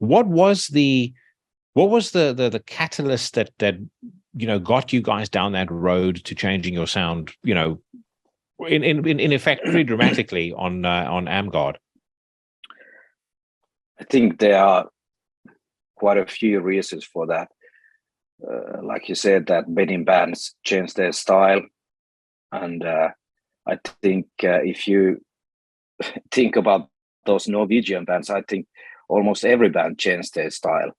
What was the catalyst that got you guys down that road to changing your sound? In effect, pretty dramatically on Amgard. I think there are quite a few reasons for that. Like you said, that many bands change their style, and I think if you think about those Norwegian bands, I think almost every band changed their style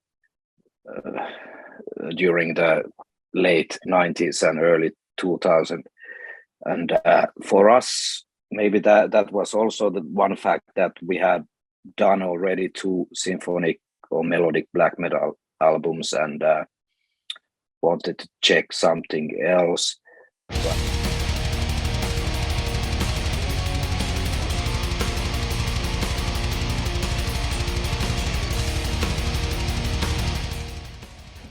during the late 90s and early 2000s. And for us, maybe that was also the one fact that we had done already 2 symphonic or melodic black metal albums, and wanted to check something else.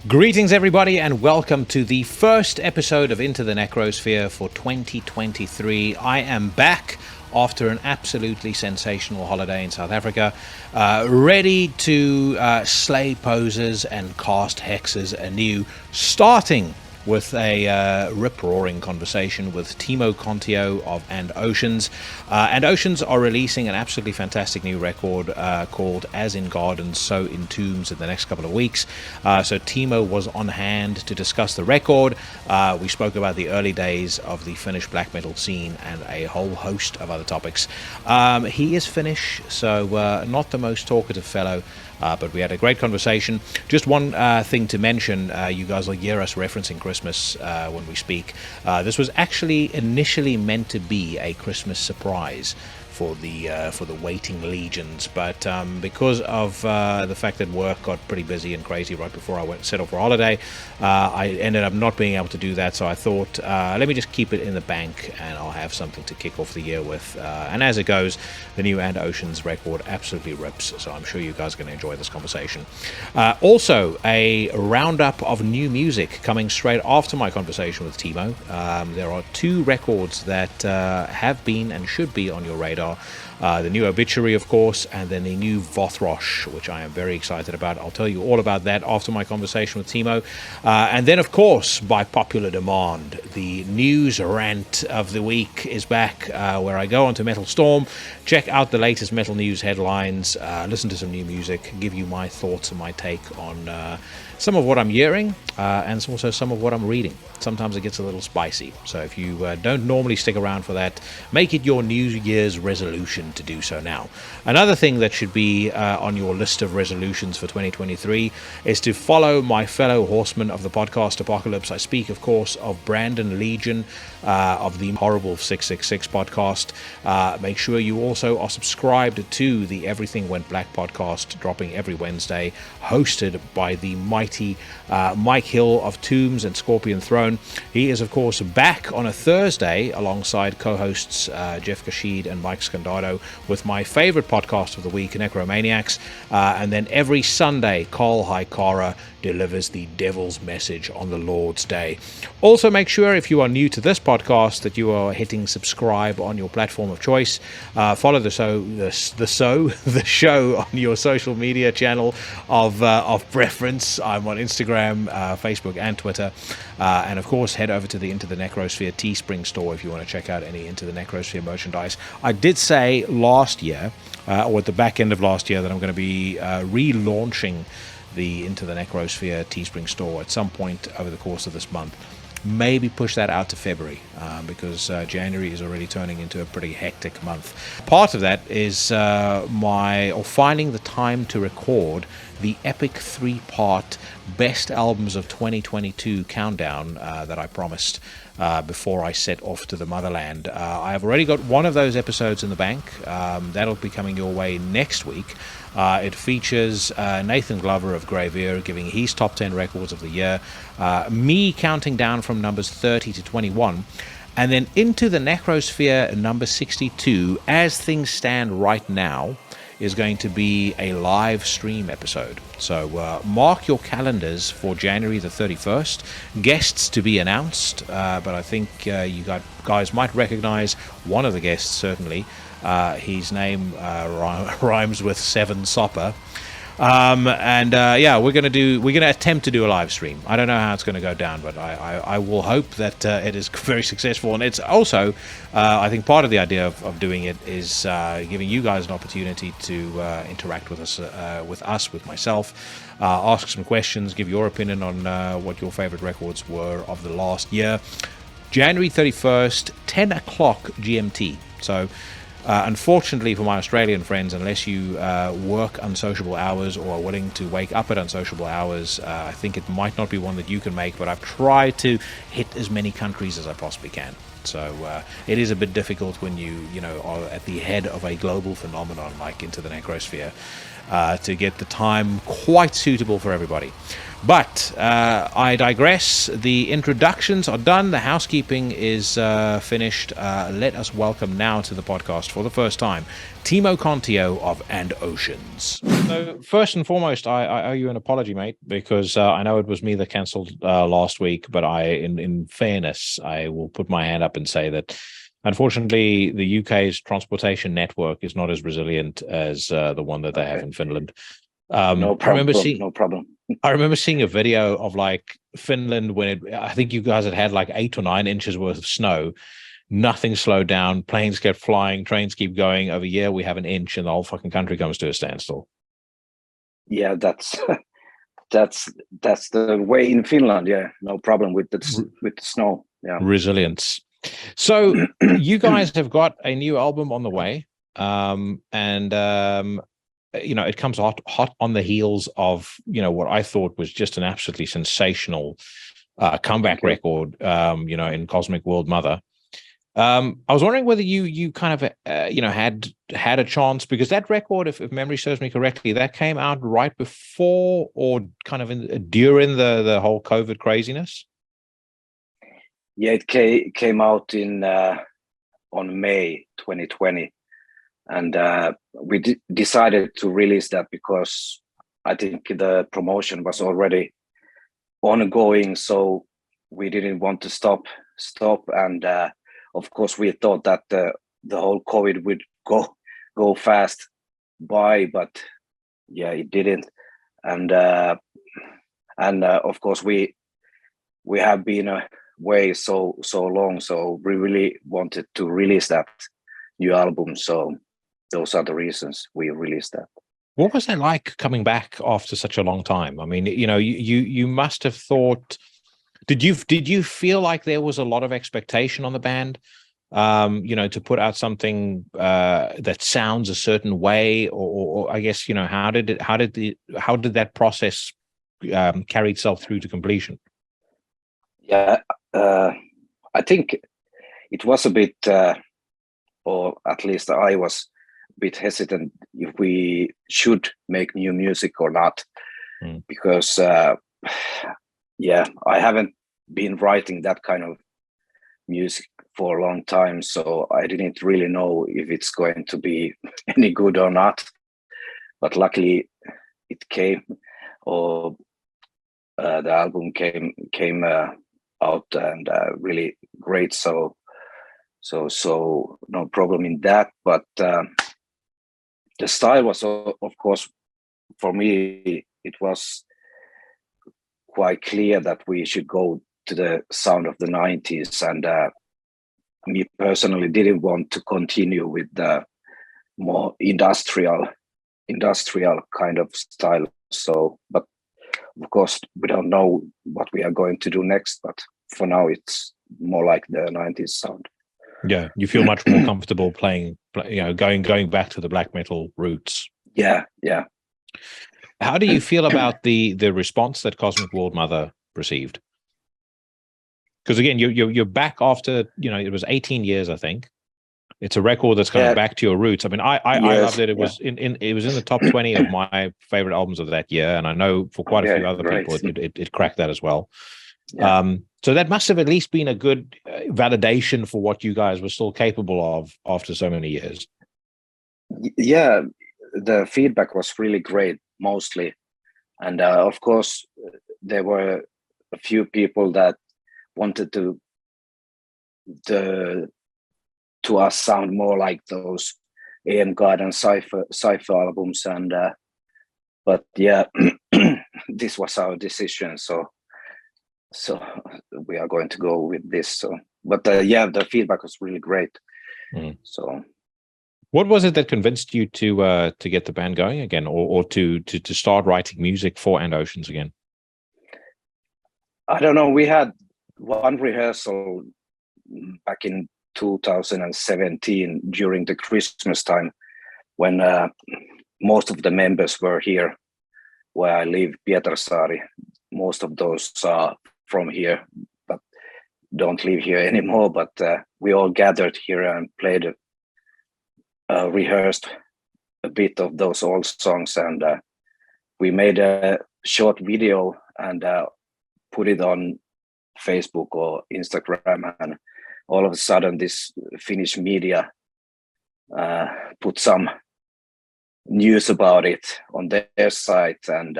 Greetings, everybody, and welcome to the first episode of Into the Necrosphere for 2023. I am back after an absolutely sensational holiday in South Africa, ready to slay posers and cast hexes anew, starting with a rip-roaring conversation with Timo Kontio of And Oceans. And Oceans are releasing an absolutely fantastic new record called As in Gardens, So in Tombs in the next couple of weeks. So Timo was on hand to discuss the record. We spoke about the early days of the Finnish black metal scene and a whole host of other topics. He is Finnish, so not the most talkative fellow, but we had a great conversation. Just one thing to mention, you guys will hear us referencing Christmas when we speak. This was actually initially meant to be a Christmas surprise for the waiting legions, but because of the fact that work got pretty busy and crazy right before I set off for holiday, I ended up not being able to do that. So I thought, let me just keep it in the bank, and I'll have something to kick off the year with. And as it goes, the new And Oceans record absolutely rips. So I'm sure you guys are going to enjoy this conversation. Also, a roundup of new music coming straight after my conversation with Timo. There are 2 records that have been and should be on your radar. The new Obituary, of course, and then the new Vothrosch, which I am very excited about. I'll tell you all about that after my conversation with Timo. And then, of course, by popular demand, the news rant of the week is back, where I go onto Metal Storm, check out the latest metal news headlines, listen to some new music, give you my thoughts and my take on some of what I'm hearing, and also some of what I'm reading. Sometimes it gets a little spicy, so if you don't normally stick around for that, make it your New Year's resolution to do so now. Another thing that should be on your list of resolutions for 2023 is to follow my fellow horsemen of the podcast Apocalypse. I speak, of course, of Brandon Legion of the Horrible 666 podcast. Make sure you also are subscribed to the Everything Went Black podcast, dropping every Wednesday, hosted by the mighty Mike Hill of Tombs and Scorpion Throne. He is, of course, back on a Thursday alongside co-hosts Jeff Kashid and Mike Scandato with my favorite podcast of the week, Necromaniacs. And then every Sunday, Carl Haikara delivers the Devil's Message on the Lord's Day. Also, make sure, if you are new to this podcast, that you are hitting subscribe on your platform of choice. Follow the show on your social media channel of preference. I'm on Instagram, Facebook, and Twitter. And of course, head over to the Into the Necrosphere Teespring store if you want to check out any Into the Necrosphere merchandise. I did say last year, or at the back end of last year, that I'm going to be relaunching the Into the Necrosphere Teespring store at some point over the course of this month. Maybe push that out to February, because January is already turning into a pretty hectic month. Part of that is finding the time to record the epic 3-part best albums of 2022 countdown that I promised before I set off to the motherland. I have already got one of those episodes in the bank. That'll be coming your way next week. It features Nathan Glover of Gravier giving his top 10 records of the year, me counting down from numbers 30 to 21, and then Into the Necrosphere number 62, as things stand right now, is going to be a live stream episode. So mark your calendars for January the 31st. Guests to be announced, but I think you guys might recognize one of the guests, certainly. His name rhymes with Seven Sopper. We're gonna attempt to do a live stream. I don't know how it's going to go down, but I will hope that it is very successful. And it's also, I think, part of the idea of doing it is giving you guys an opportunity to interact with us, with myself, ask some questions, give your opinion on what your favorite records were of the last year. January 31st, 10 o'clock GMT. So. Unfortunately for my Australian friends, unless you work unsociable hours or are willing to wake up at unsociable hours, I think it might not be one that you can make, but I've tried to hit as many countries as I possibly can. So it is a bit difficult when you are at the head of a global phenomenon like Into the Necrosphere to get the time quite suitable for everybody. But I digress. The introductions are done. The housekeeping is finished. Let us welcome now to the podcast for the first time Timo Kontio of And Oceans. So first and foremost, I owe you an apology, mate, because I know it was me that cancelled last week. But in fairness, I will put my hand up and say that unfortunately, the UK's transportation network is not as resilient as the one that they have in Finland. No problem. I remember seeing a video of like Finland when I think you guys had like 8 or 9 inches worth of snow. Nothing slowed down. Planes kept flying. Trains keep going. Over here, we have an inch, and the whole fucking country comes to a standstill. Yeah, that's the way in Finland. Yeah, no problem with the snow. Yeah, resilience. So you guys have got a new album on the way, it comes hot on the heels of what I thought was just an absolutely sensational comeback record, in Cosmic World Mother. I was wondering whether you kind of had a chance, because that record, if memory serves me correctly, that came out right before or kind of during the whole COVID craziness. Yeah, it came out on May 2020. And we decided to release that because I think the promotion was already ongoing, so we didn't want to stop. And of course, we thought that the whole COVID would go fast by, but yeah, it didn't. And of course, we have been away so long, so we really wanted to release that new album. So those are the reasons we released that. What was that like coming back after such a long time? I mean, you must have thought. Did you feel like there was a lot of expectation on the band, to put out something that sounds a certain way, or I guess how did that process carry itself through to completion? Yeah, I think it was a bit, or at least I was bit hesitant if we should make new music or not, because I haven't been writing that kind of music for a long time, so I didn't really know if it's going to be any good or not. But luckily it came, or the album came out and really great, so no problem in that. But the style was, of course, for me, it was quite clear that we should go to the sound of the 90s. And me personally didn't want to continue with the more industrial kind of style. So, but of course, we don't know what we are going to do next. But for now, it's more like the 90s sound. Yeah, you feel much more comfortable playing, going back to the black metal roots. Yeah. How do you feel about the response that Cosmic World Mother received? Because again, you're back after it was 18 years, I think. It's a record that's kind of back to your roots. I mean, I loved it. It was in the top 20 of my favorite albums of that year, and I know for quite a few other people, it cracked that as well. Yeah. So that must have at least been a good validation for what you guys were still capable of after so many years. Yeah, the feedback was really great, mostly. And of course, there were a few people that wanted to us sound more like those AM God and Cypher albums. And but yeah, this was our decision. So we are going to go with this. So, but yeah, the feedback was really great. So, what was it that convinced you to get the band going again, or to start writing music for And Oceans again? I don't know. We had one rehearsal back in 2017 during the Christmas time, when most of the members were here where I live, Pietarsaari. Most of those are from here, but don't live here anymore. But we all gathered here and played, rehearsed a bit of those old songs, and we made a short video and put it on Facebook or Instagram, and all of a sudden this Finnish media put some news about it on their site, and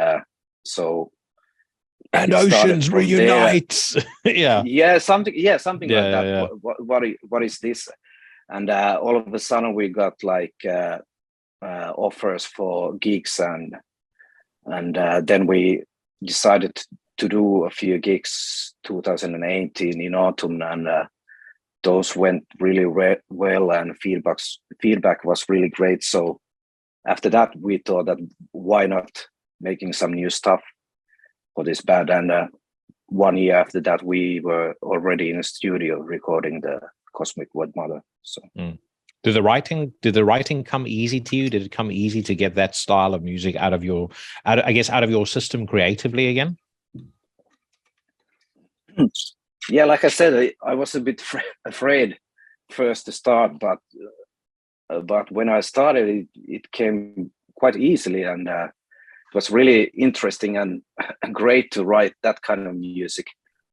so And Oceans reunites. something like that. Yeah. What is this? And all of a sudden we got like offers for gigs, and then we decided to do a few gigs 2018 in autumn, and those went really well, and feedback was really great. So after that, we thought that why not making some new stuff for this band, and 1 year after that, we were already in the studio recording the Cosmic Word Mother. So. Did the writing come easy to you? Did it come easy to get that style of music out of your system creatively again? Yeah, like I said, I was a bit afraid first to start, but when I started, it came quite easily, and it was really interesting and great to write that kind of music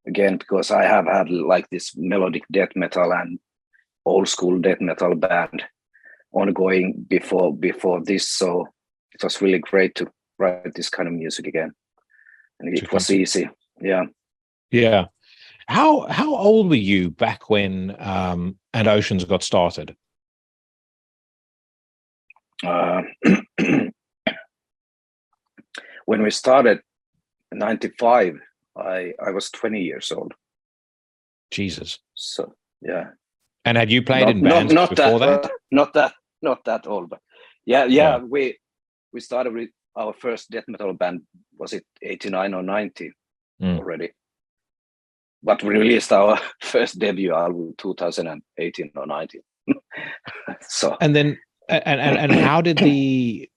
again, because I have had like this melodic death metal and old school death metal band ongoing before this, so it was really great to write this kind of music again, and it was easy. Yeah. How old were you back when And Oceans got started? When we started in 95, I was 20 years old. Jesus. So yeah. And had you played in bands before that? Not that old, but yeah. We started with our first death metal band, was it 89 or 90 already? But we released our first debut album 2018 or 19. So and then and how did the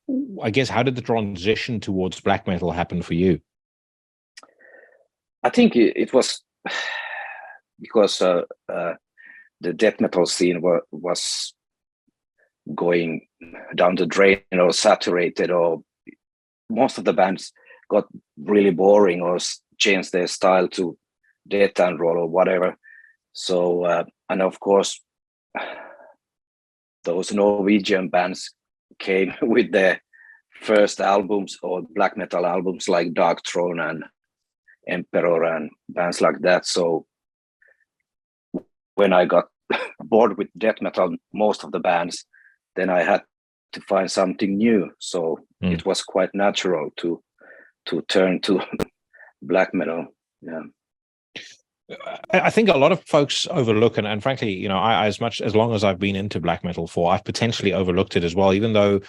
transition towards black metal happen for you? I think it was because the death metal scene was going down the drain or saturated, or most of the bands got really boring or changed their style to death and roll or whatever. So and of course those Norwegian bands came with their first albums or black metal albums like Dark Throne and Emperor and bands like that. So when I got bored with death metal, most of the bands, then I had to find something new. So it was quite natural to turn to black metal. Yeah. I think a lot of folks overlook, and frankly, you know, I as long as I've been into black metal I've potentially overlooked it as well, even though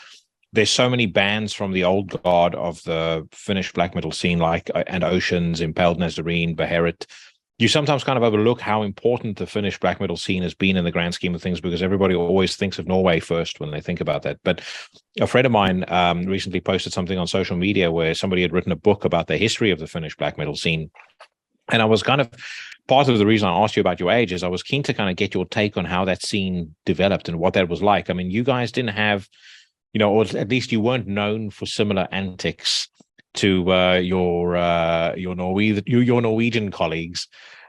there's so many bands from the old guard of the Finnish black metal scene, like And Oceans, Impaled Nazarene, Bizarrekult. You sometimes kind of overlook how important the Finnish black metal scene has been in the grand scheme of things, because everybody always thinks of Norway first when they think about that. But a friend of mine recently posted something on social media where somebody had written a book about the history of the Finnish black metal scene. And I was kind of, part of the reason I asked you about your age is I was keen to kind of get your take on how that scene developed and what that was like. I mean, you guys didn't have, you know, or at least you weren't known for similar antics to your Norwegian colleagues.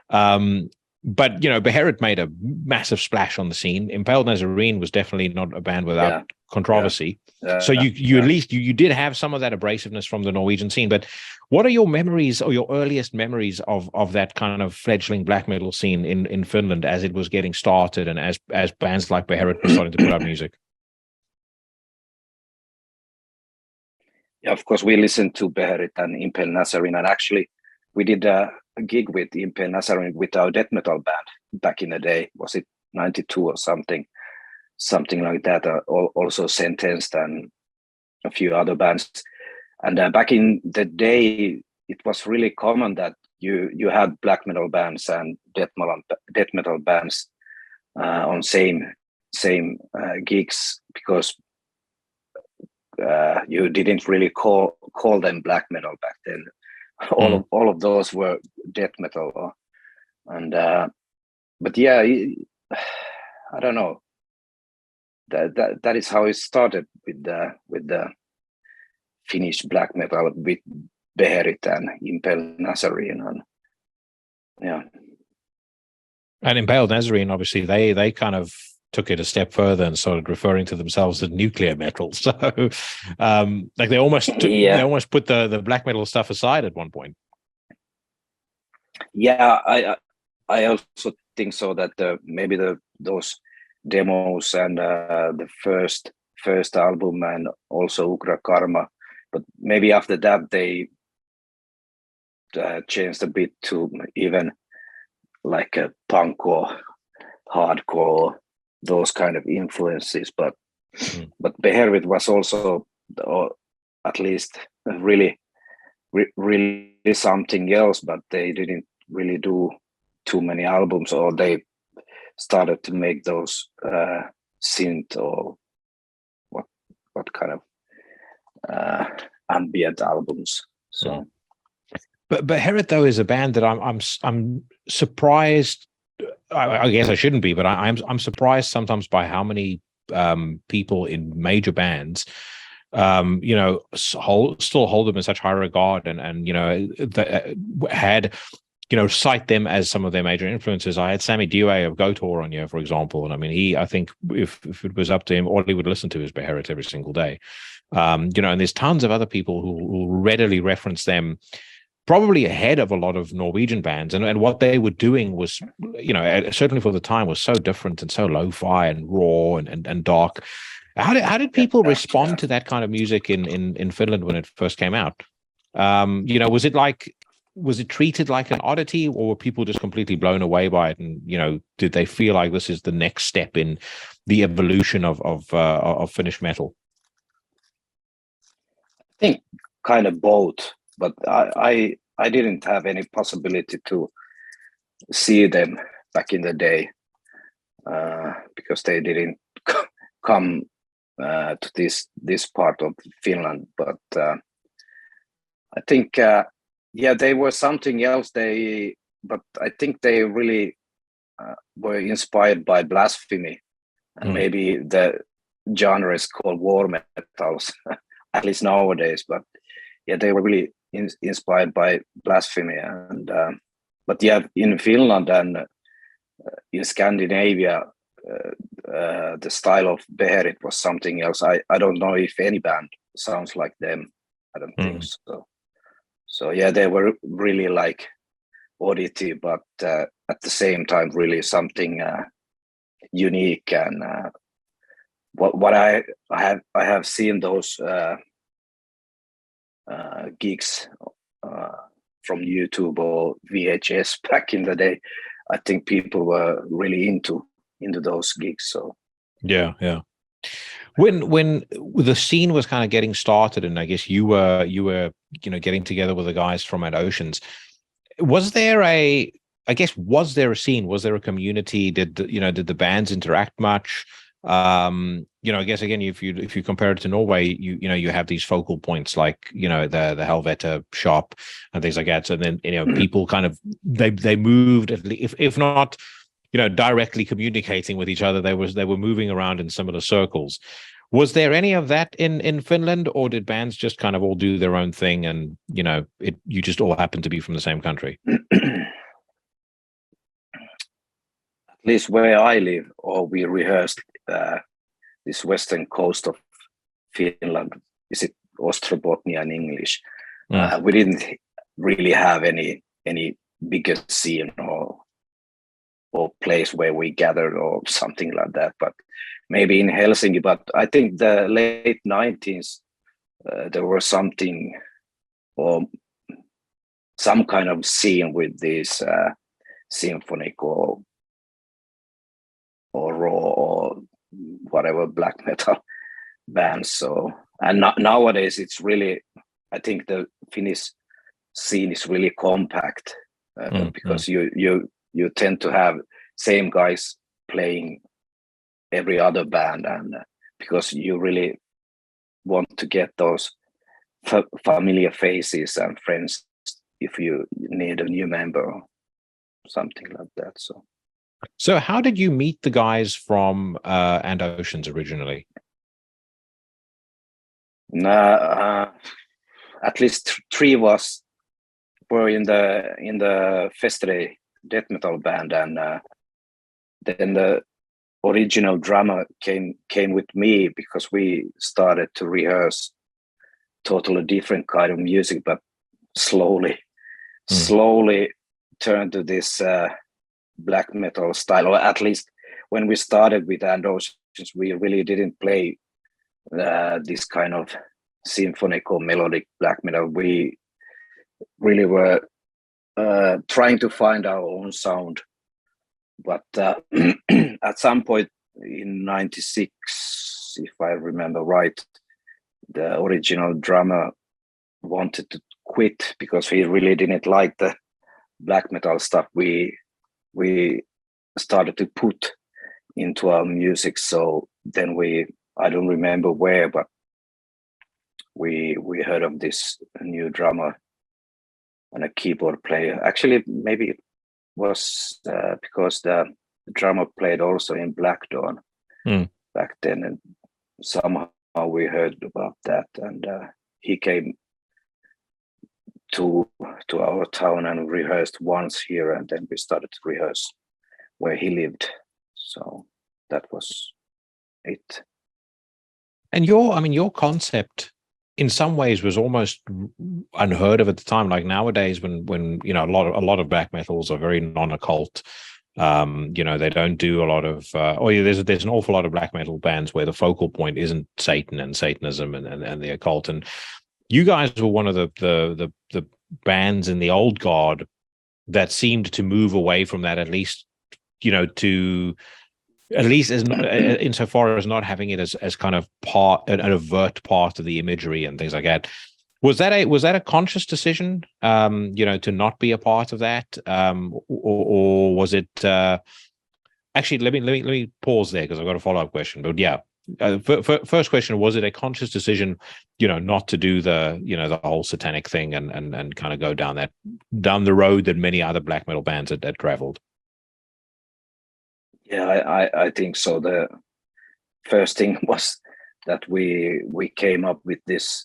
But, you know, Bizarrekult made a massive splash on the scene. Impaled Nazarene was definitely not a band without controversy. So you at least you did have some of that abrasiveness from the Norwegian scene. But what are your memories, or your earliest memories of that kind of fledgling black metal scene in Finland as it was getting started, and as bands like Bizarrekult were starting to put out music? Yeah, of course, we listened to Beherit and Impale Nazarene, and actually, we did a gig with Impale Nazarene with our death metal band back in the day. Was it '92 or something like that? Also Sentenced and a few other bands. And back in the day, it was really common that you had black metal bands and death metal bands on same gigs, because you didn't really call them black metal back then. All of those were death metal, and but yeah, I don't know. That is how it started with the Finnish black metal with Beherit and Impale Nazarene, and yeah. And Impaled Nazarene, obviously, they kind of took it a step further and started referring to themselves as nuclear metal. So, like they almost put the black metal stuff aside at one point. Yeah, I also think so, that maybe those demos and the first album and also Ugra Karma, but maybe after that they changed a bit to even like a punk or hardcore, those kind of influences. But Beherit was also, or at least really something else, but they didn't really do too many albums, or they started to make those synth or what kind of ambient albums. So But Beherit, though, is a band that I'm surprised. I guess I shouldn't be, but I'm surprised sometimes by how many people in major bands still hold them in such high regard, and had cite them as some of their major influences. I had Sammy Dewey of Gotor on here, for example, and I mean, I think if it was up to him, all he would listen to is Beherit every single day. And there's tons of other people who will readily reference them, probably ahead of a lot of Norwegian bands, and what they were doing was, certainly for the time, was so different and so lo-fi and raw and dark. How did people respond to that kind of music in Finland when it first came out? Was it treated like an oddity, or were people just completely blown away by it? And did they feel like this is the next step in the evolution of Finnish metal? I think kind of both, but I didn't have any possibility to see them back in the day, because they didn't come to this part of Finland. But I think they were something else. But I think they really were inspired by blasphemy, and maybe the genre is called war metals, at least nowadays. But yeah, they were really inspired by blasphemy, and but yeah, in Finland and in Scandinavia, the style of Beherit was something else. I don't know if any band sounds like them. I don't think so. So yeah, they were really like oddity, but at the same time, really something unique. And what I have seen those gigs from YouTube or VHS back in the day, I think people were really into those gigs. So yeah. When the scene was kind of getting started, and I guess you were getting together with the guys from At Oceans, was there a scene? Was there a community? Did the bands interact much? I guess again, if you compare it to Norway, you have these focal points like the Helvete shop and things like that. So then people kind of they moved, if not directly communicating with each other, they were moving around in similar circles. Was there any of that in Finland, or did bands just kind of all do their own thing, and you just all happen to be from the same country? At least where I live, or we rehearsed this western coast of Finland. Is it Ostrobotnia in English? We didn't really have any bigger scene or place where we gathered or something like that. But maybe in Helsinki. But I think the late 90s, there was something or some kind of scene with this symphonic or raw or whatever black metal bands. So and nowadays it's really, I think the Finnish scene is really compact because you tend to have same guys playing every other band, and because you really want to get those familiar faces and friends if you need a new member or something like that. So how did you meet the guys from And Oceans originally? At least three was were in the Festday death metal band, and then the original drummer came with me because we started to rehearse totally different kind of music, but slowly turned to this black metal style. Or at least when we started with And Oceans, we really didn't play this kind of symphonic or melodic black metal. We really were trying to find our own sound. But at some point in '96, if I remember right, the original drummer wanted to quit because he really didn't like the black metal stuff we started to put into our music. So then I don't remember where, but we heard of this new drummer and a keyboard player. Actually, maybe it was because the drummer played also in Black Dawn back then, and somehow we heard about that, and he came to our town and rehearsed once here, and then we started to rehearse where he lived. So that was it. And your concept in some ways was almost unheard of at the time. Like nowadays, when a lot of black metals are very non-occult. They don't do a lot of there's an awful lot of black metal bands where the focal point isn't Satan and Satanism and the occult. And you guys were one of the bands in the old guard that seemed to move away from that, at least as insofar as not having it as kind of an overt part of the imagery and things like that. Was that a conscious decision, to not be a part of that, or was it? Actually, let me pause there because I've got a follow-up question. But yeah, first question: was it a conscious decision, not to do the whole satanic thing and kind of go down the road that many other black metal bands had traveled? Yeah, I think so. The first thing was that we came up with this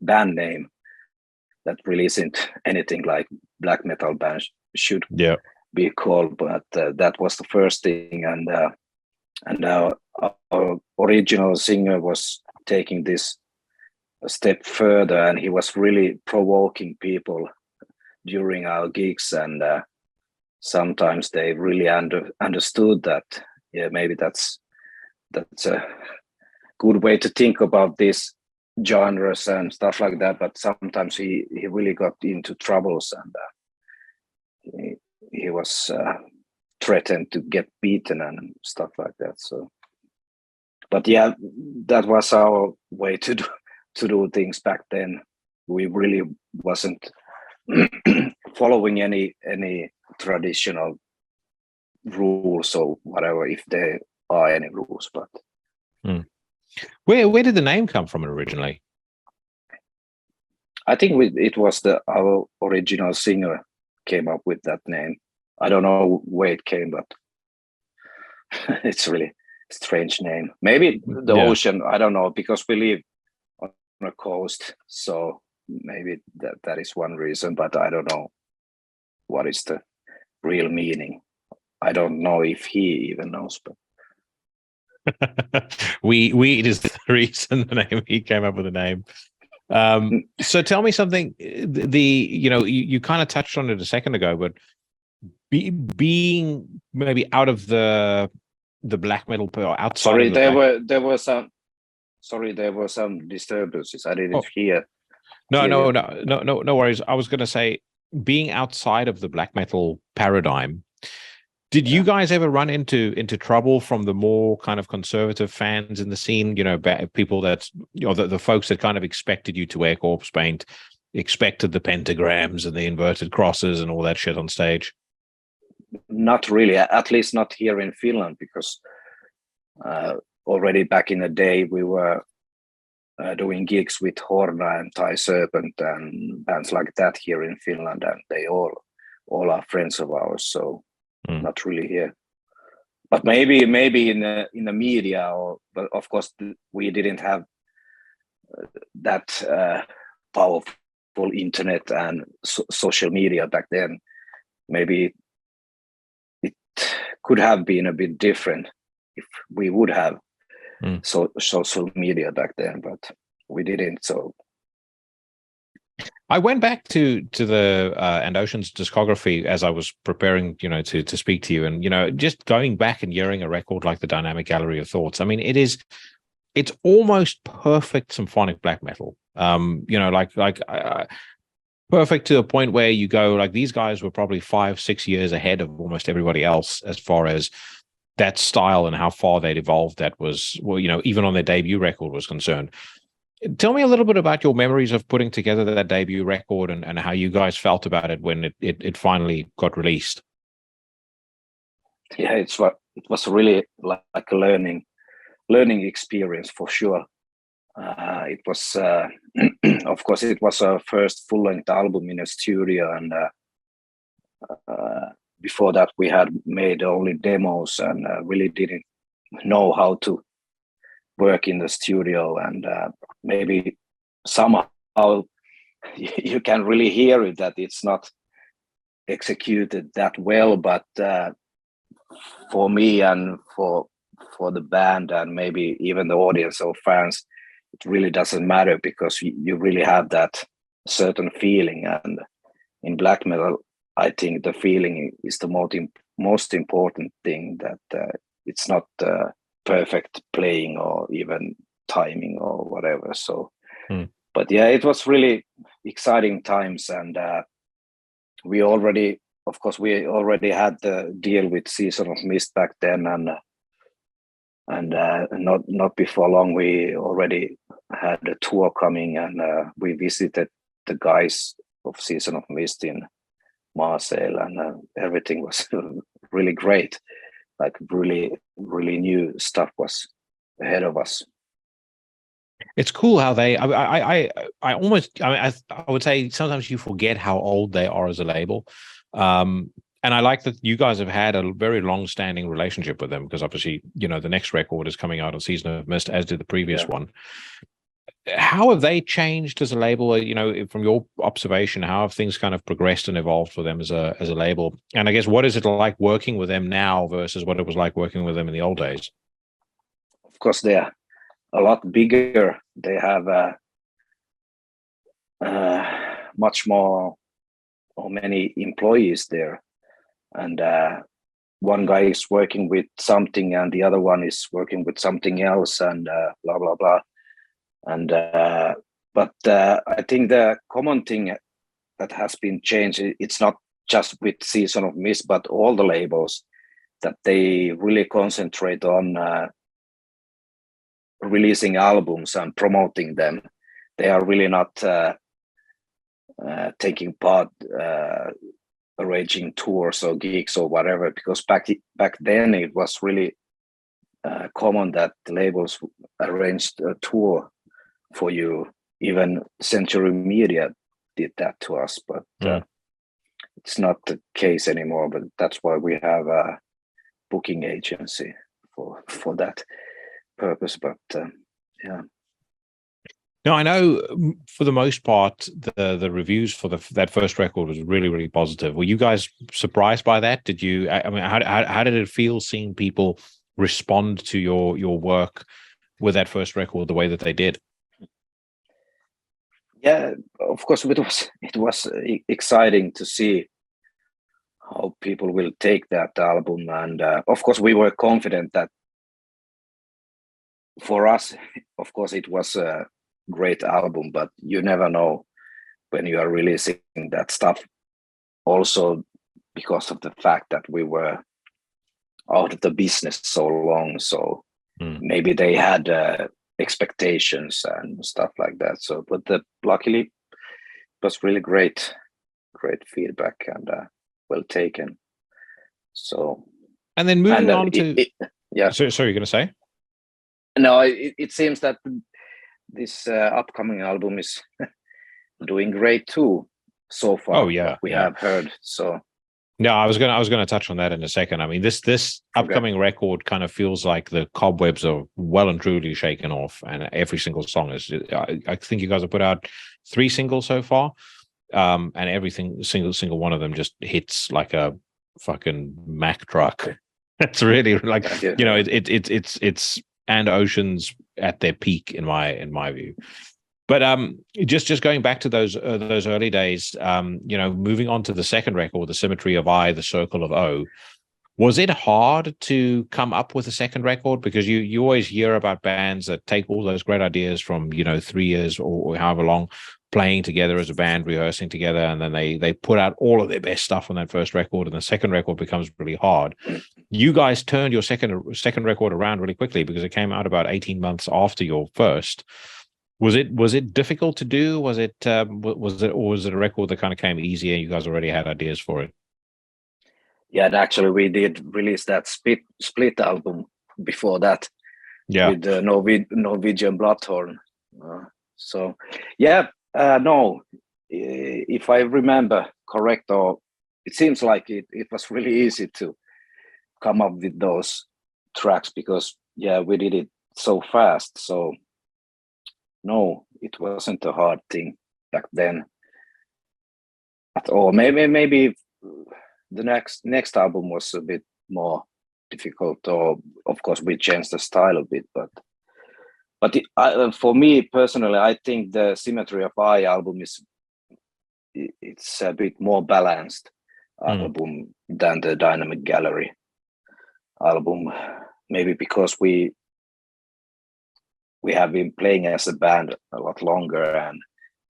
band name that really isn't anything like black metal bands should be called, but that was the first thing, and our original singer was taking this a step further, and he was really provoking people during our gigs, and sometimes they really understood that maybe that's a good way to think about these genres and stuff like that. But sometimes he really got into troubles, and he was threatened to get beaten and stuff like that. So, but yeah, that was our way to do things back then. We really wasn't following any traditional rules or whatever, if there are any rules. But where did the name come from originally? I think it was our original singer came up with that name. I don't know where it came, but it's really strange name. Maybe the ocean, I don't know, because we live on a coast, so maybe that is one reason, but I don't know what is the real meaning. I don't know if he even knows, but weed is the reason the name he came up with the name. So tell me something. You kind of touched on it a second ago, but being maybe out of the black metal outside. Sorry, there were some Sorry, there were some disturbances. I didn't hear. No worries. I was going to say, being outside of the black metal paradigm, did you guys ever run into trouble from the more kind of conservative fans in the scene? You know, people that, you know, the folks that kind of expected you to wear corpse paint, expected the pentagrams and the inverted crosses and all that shit on stage? Not really, at least not here in Finland, because already back in the day we were doing gigs with Horna and Thai Serpent and bands like that here in Finland, and they all are friends of ours. So not really here, but maybe in the media, but of course we didn't have that powerful internet and social media back then. Maybe it could have been a bit different if we would have social media back then, but we didn't. So I went back to the and Ocean's discography as I was preparing, you know, to speak to you, and you know, just going back and hearing a record like the Dynamic Gallery of Thoughts. I mean, it's almost perfect symphonic black metal. You know, like perfect to a point where you go, like, these guys were probably 5-6 years ahead of almost everybody else as far as that style and how far they'd evolved. That was, well, you know, even on their debut record was concerned. Tell me a little bit about your memories of putting together that debut record and how you guys felt about it when it finally got released. Yeah, it was really like a learning experience for sure. It was, of course, it was our first full-length album in a studio, and before that we had made only demos and really didn't know how to work in the studio, and maybe somehow you can really hear it that it's not executed that well, but for me and for the band and maybe even the audience or fans, it really doesn't matter, because you really have that certain feeling. And in black metal, I think the feeling is the most important thing, that it's not perfect playing or even timing or whatever. So but yeah, it was really exciting times, and we already had the deal with Season of Mist back then, and not before long we already had a tour coming, and we visited the guys of Season of Mist in Marseille, and everything was really great. Like really new stuff was ahead of us. It's cool how they. I would say sometimes you forget how old they are as a label, and I like that you guys have had a very long-standing relationship with them, because obviously, you know, the next record is coming out on Season of Mist, as did the previous one. How have they changed as a label? You know, from your observation, how have things kind of progressed and evolved for them as a label? And I guess, what is it like working with them now versus what it was like working with them in the old days? Of course, they are a lot bigger. They have much more, or many employees there, and one guy is working with something and the other one is working with something else, and blah blah blah. And but I think the common thing that has been changed, it's not just with Season of Mist, but all the labels, that they really concentrate on releasing albums and promoting them. They are really not taking part, arranging tours or gigs or whatever, because back then it was really common that the labels arranged a tour for you. Even Century Media did that to us, but it's not the case anymore. But that's why we have a booking agency for that purpose. But yeah. No, I know for the most part the reviews for that first record was really, really positive. Were you guys surprised by that? Did you? I mean, how did it feel seeing people respond to your work with that first record the way that they did? Yeah, of course, it was exciting to see how people will take that album, and of course we were confident that for us, of course, it was a great album, but you never know when you are releasing that stuff. Also, because of the fact that we were out of the business so long, so maybe they had expectations and stuff like that. So, but luckily, it was really great feedback and well taken. So, And then moving on to yeah. So you're going to say? No, it seems that this upcoming album is doing great too so far. Oh yeah, we have heard. So no, I was going to touch on that in a second. I mean, this upcoming record kind of feels like the cobwebs are well and truly shaken off, and every single song is. I think you guys have put out 3 singles so far, and everything single one of them just hits like a fucking Mack truck. It's really like it's and Oceans at their peak in my view. But just going back to those early days, moving on to the second record, The Symmetry of I, The Circle of O, was it hard to come up with a second record? Because you always hear about bands that take all those great ideas from 3 years or however long, playing together as a band, rehearsing together, and then they put out all of their best stuff on that first record, and the second record becomes really hard. You guys turned your second record around really quickly because it came out about 18 months after your first. Was it difficult to do? Was it a record that kind of came easier? You guys already had ideas for it. Yeah, and actually we did release that split album before that. Yeah, with Norwegian Bloodhorn. So yeah, no, if I remember correct, or it seems like it was really easy to come up with those tracks because we did it so fast. So no, it wasn't a hard thing back then at all. Maybe the next album was a bit more difficult, or of course we changed the style a bit, but for me personally, I think the Symmetry of I album it's a bit more balanced album than the Dynamic Gallery album, maybe because we have been playing as a band a lot longer, and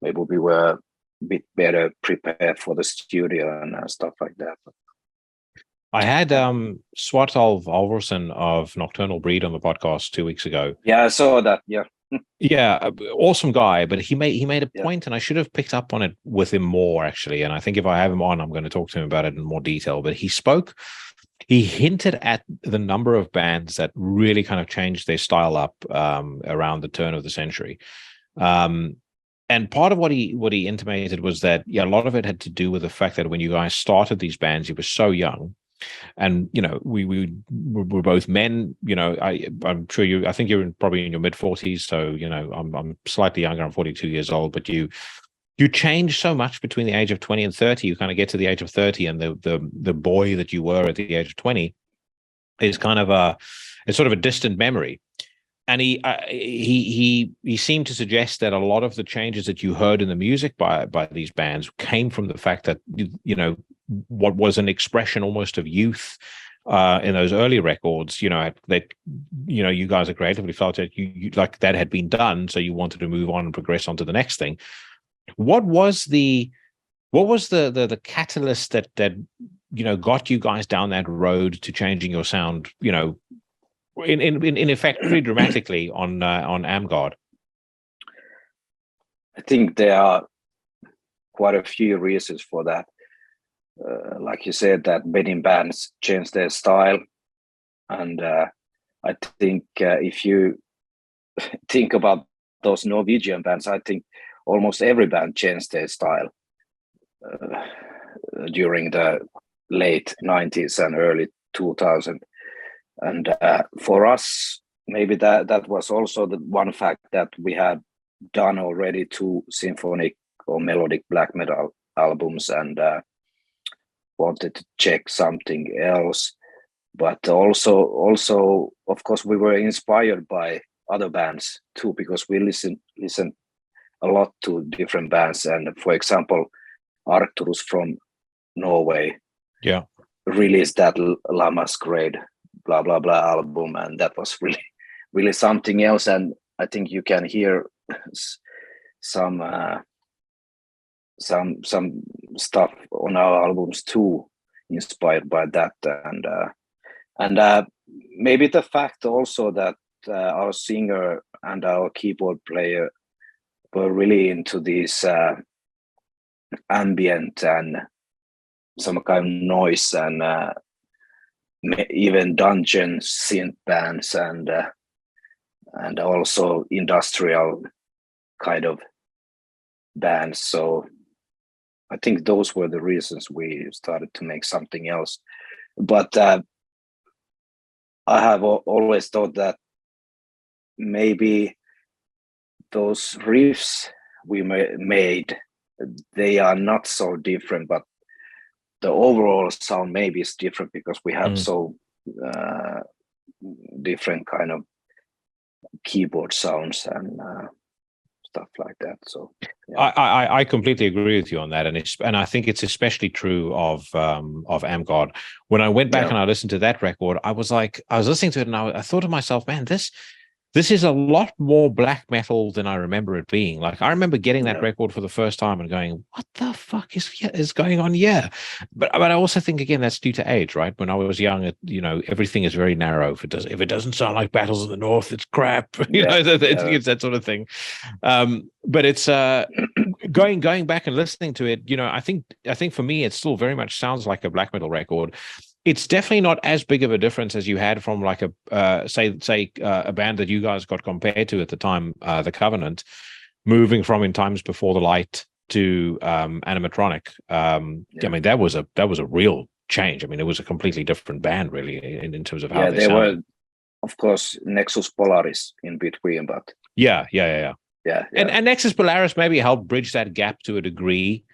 maybe we were a bit better prepared for the studio and stuff like that. I had Svartalv Alvarsson of Nocturnal Breed on the podcast 2 weeks ago. Yeah, I saw that. Yeah. Yeah, awesome guy, but he made a point, and I should have picked up on it with him more actually. And I think if I have him on, I'm going to talk to him about it in more detail. But he hinted at the number of bands that really kind of changed their style up around the turn of the century. And part of what he intimated was that a lot of it had to do with the fact that when you guys started these bands, you were so young. And we were both men. I'm sure I think you're probably in your mid-40s. So I'm slightly younger. I'm 42 years old. But you change so much between the age of 20 and 30. You kind of get to the age of 30, and the boy that you were at the age of 20 is kind of it's sort of a distant memory. And he seemed to suggest that a lot of the changes that you heard in the music by these bands came from the fact that what was an expression almost of youth in those early records, that you guys are creatively felt that you like that had been done, so you wanted to move on and progress on to the next thing. What was the catalyst that got you guys down that road to changing your sound, in effect pretty dramatically on Amgard? I think there are quite a few reasons for that. Like you said, that many bands change their style, and I think if you think about those Norwegian bands, I think almost every band changed their style during the late 90s and early 2000s. And for us, maybe that was also the one fact that we had done already 2 symphonic or melodic black metal albums, and wanted to check something else. But also of course we were inspired by other bands too, because we listen a lot to different bands. And for example, Arcturus from Norway released that La Masquerade blah blah blah album, and that was really really something else. And I think you can hear some stuff on our albums too, inspired by that. And maybe the fact also that our singer and our keyboard player were really into these ambient and some kind of noise and even dungeon synth bands and also industrial kind of bands. So I think those were the reasons we started to make something else. But I have always thought that maybe those riffs we made, they are not so different, but the overall sound maybe is different because we have so different kind of keyboard sounds and stuff like that. So yeah. I completely agree with you on that, and I think it's especially true of AmGod. When I went back and I listened to that record, I was listening to it and I thought to myself, man, this is a lot more black metal than I remember it being. Like, I remember getting that record for the first time and going, what the fuck is going on here? But I also think, again, that's due to age, right? When I was young, everything is very narrow. If it doesn't sound like Battles of the North, it's crap. It's that sort of thing. But it's going back and listening to it, I think for me, it still very much sounds like a black metal record. It's definitely not as big of a difference as you had from like a say a band that you guys got compared to at the time, The Covenant, moving from In Times Before the Light to animatronic. I mean, that was a real change. I mean, it was a completely different band, really, in terms of how they sounded. Were, of course, Nexus Polaris in between, but yeah. And Nexus Polaris maybe helped bridge that gap to a degree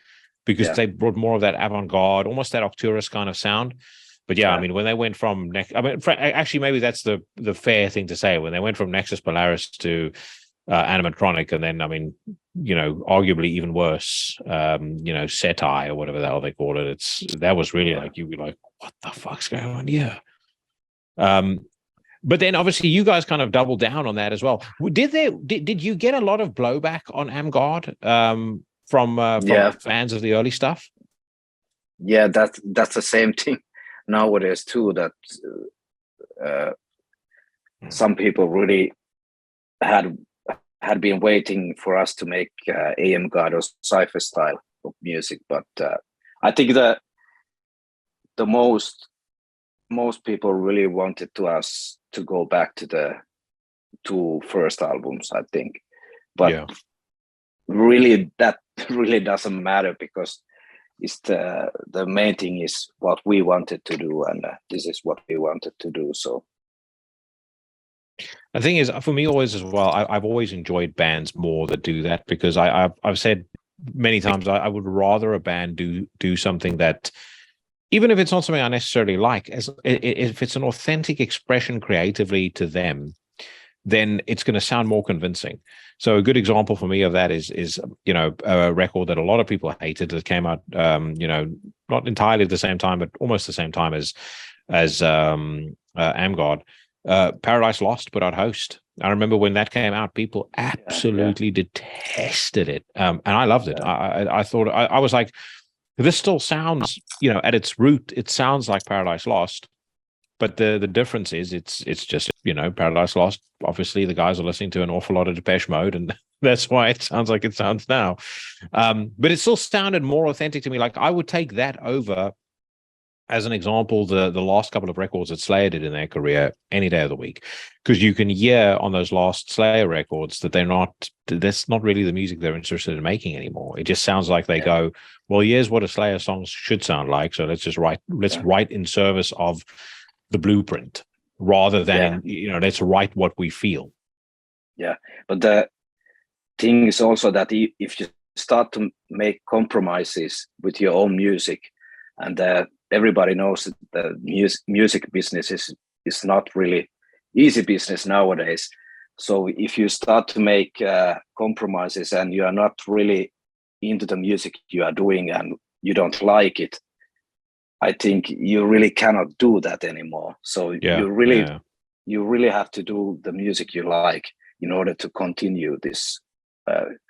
because they brought more of that avant-garde, almost that Octurus kind of sound. But I mean, when they went from actually, maybe that's the fair thing to say. When they went from Nexus Polaris to animatronic, and then, I mean, arguably even worse, Seti or whatever the hell they call it. That was really like, you'd be like, what the fuck's going on here? But then obviously you guys kind of doubled down on that as well. Did you get a lot of blowback on AmGod from fans of the early stuff? Yeah, that's the same thing nowadays too, that some people really had been waiting for us to make AmGod or sci-fi style of music, but I think that the most people really wanted us to go back to the two first albums, I think. But really, that really doesn't matter, because it's the main thing is what we wanted to do, and this is what we wanted to do. So the thing is, for me always as well, I've always enjoyed bands more that do that, because I've said many times I would rather a band do something that, even if it's not something I necessarily like, if it's an authentic expression creatively to them, then it's going to sound more convincing. So a good example for me of that is a record that a lot of people hated that came out not entirely at the same time, but almost the same time as AmGod. Paradise Lost put out Host. I remember when that came out, people absolutely detested it, and I loved it. I thought I was like, this still sounds, at its root, it sounds like Paradise Lost. But the difference is it's just, Paradise Lost, obviously the guys are listening to an awful lot of Depeche Mode, and that's why it sounds like it sounds now. But it still sounded more authentic to me. Like, I would take that over, as an example, the last couple of records that Slayer did in their career any day of the week. Because you can hear on those last Slayer records that that's not really the music they're interested in making anymore. It just sounds like they go, well, here's what a Slayer song should sound like, so let's write in service of the blueprint, rather than let's write what we feel. But the thing is also that if you start to make compromises with your own music, and everybody knows that the music business is not really easy business nowadays. So if you start to make compromises and you are not really into the music you are doing and you don't like it, I think you really cannot do that anymore. So you really you really have to do the music you like in order to continue this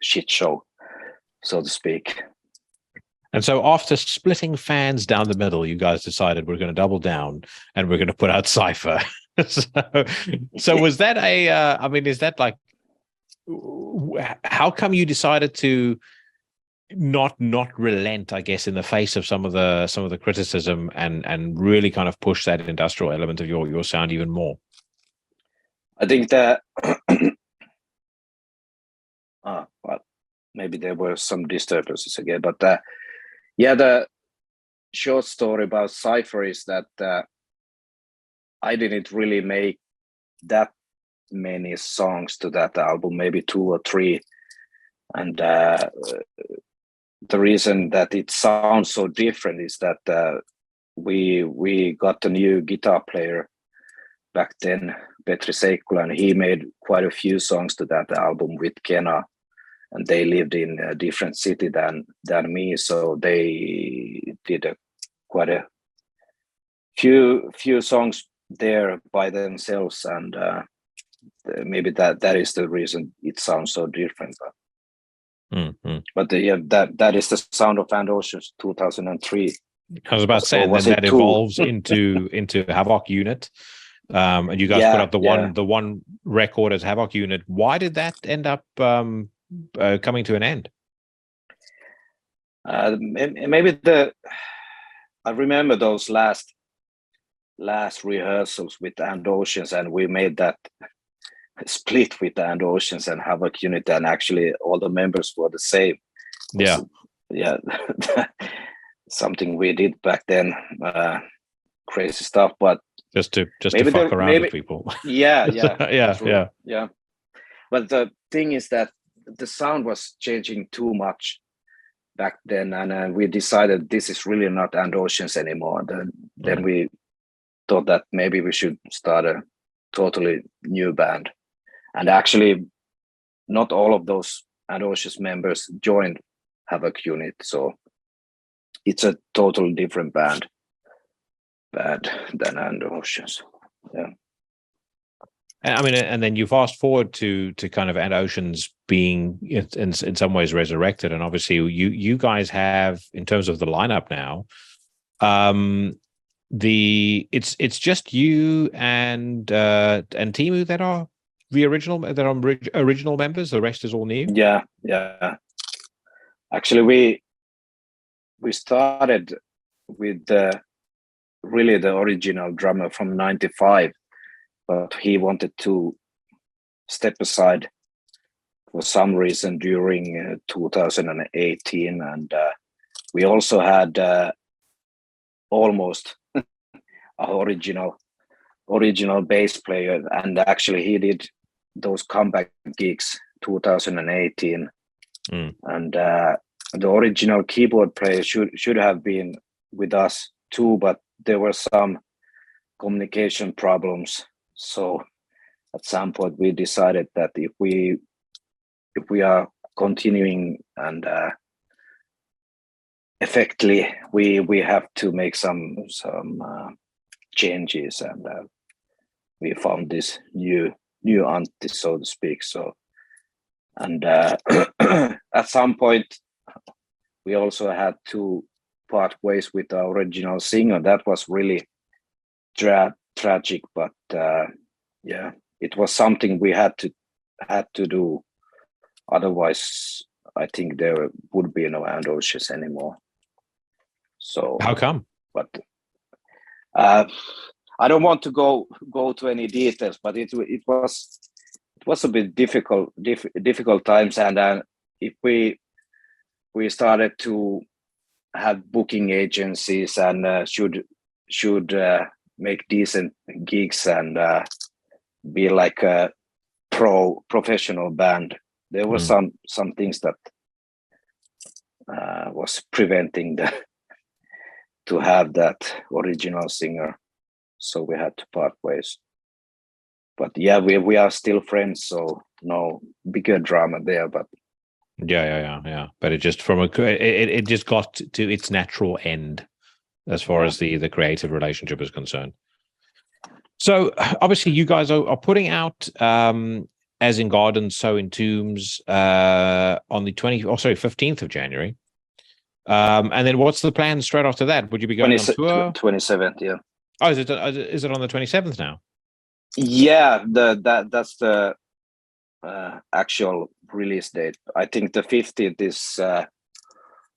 shit show, so to speak. And so after splitting fans down the middle, you guys decided we're going to double down and we're going to put out Cypher. so was that I mean, is that like, how come you decided to not relent, I guess, in the face of some of the criticism and really kind of push that industrial element of your sound even more? I think that well, maybe there were some disturbances again, but the short story about Cypher is that I didn't really make that many songs to that album, maybe 2 or 3, and the reason that it sounds so different is that we got a new guitar player back then, Bizarrekult, and he made quite a few songs to that album with Kenna, and they lived in a different city than me, so they did quite a few songs there by themselves, and maybe that is the reason it sounds so different. But that is the sound of And Oceans 2003. I was about to say, and then that evolves into Havoc Unit, and you guys put up the one record as Havoc Unit. Why did that end up coming to an end? Maybe I remember those last rehearsals with And Oceans, and we made that split with And Oceans and Havoc Unit, and actually all the members were the same. Yeah, something we did back then, crazy stuff. But just to fuck around with people. Yeah. But the thing is that the sound was changing too much back then, and we decided this is really not And Oceans anymore. Then we thought that maybe we should start a totally new band. And actually, not all of those And Oceans members joined Havoc Unit, so it's a totally different band than And Oceans. Yeah. I mean, and then you fast forward to kind of And Oceans being in some ways resurrected, and obviously you guys have, in terms of the lineup now, it's just you and Timo that are the original members. The rest is all new. Yeah. Actually, we started with really the original drummer from '95, but he wanted to step aside for some reason during 2018, and we also had almost our original bass player, and actually he did those comeback gigs 2018, and the original keyboard player should have been with us too, but there were some communication problems, so at some point we decided that if we are continuing and effectively we have to make some changes, and we found this new auntie, so to speak. So, and at some point we also had to part ways with our original singer. That was really tragic, but yeah, it was something we had to do. Otherwise, I think there would be no And Oceans anymore. So how come? But I don't want to go to any details, but it was a bit difficult times, and if we started to have booking agencies and should make decent gigs and be like a professional band, there were some things that was preventing to have that original singer, so we had to part ways. But yeah, we are still friends, so no bigger drama there. But yeah. But it just it just got to its natural end as far as the creative relationship is concerned. So obviously you guys are putting out As in Gardens, So in Tombs on the 15th of January. And then what's the plan straight after that? Would you be going on tour? 27th, yeah. Oh, is it on the 27th now? Yeah, that's the actual release date. I think the 15th is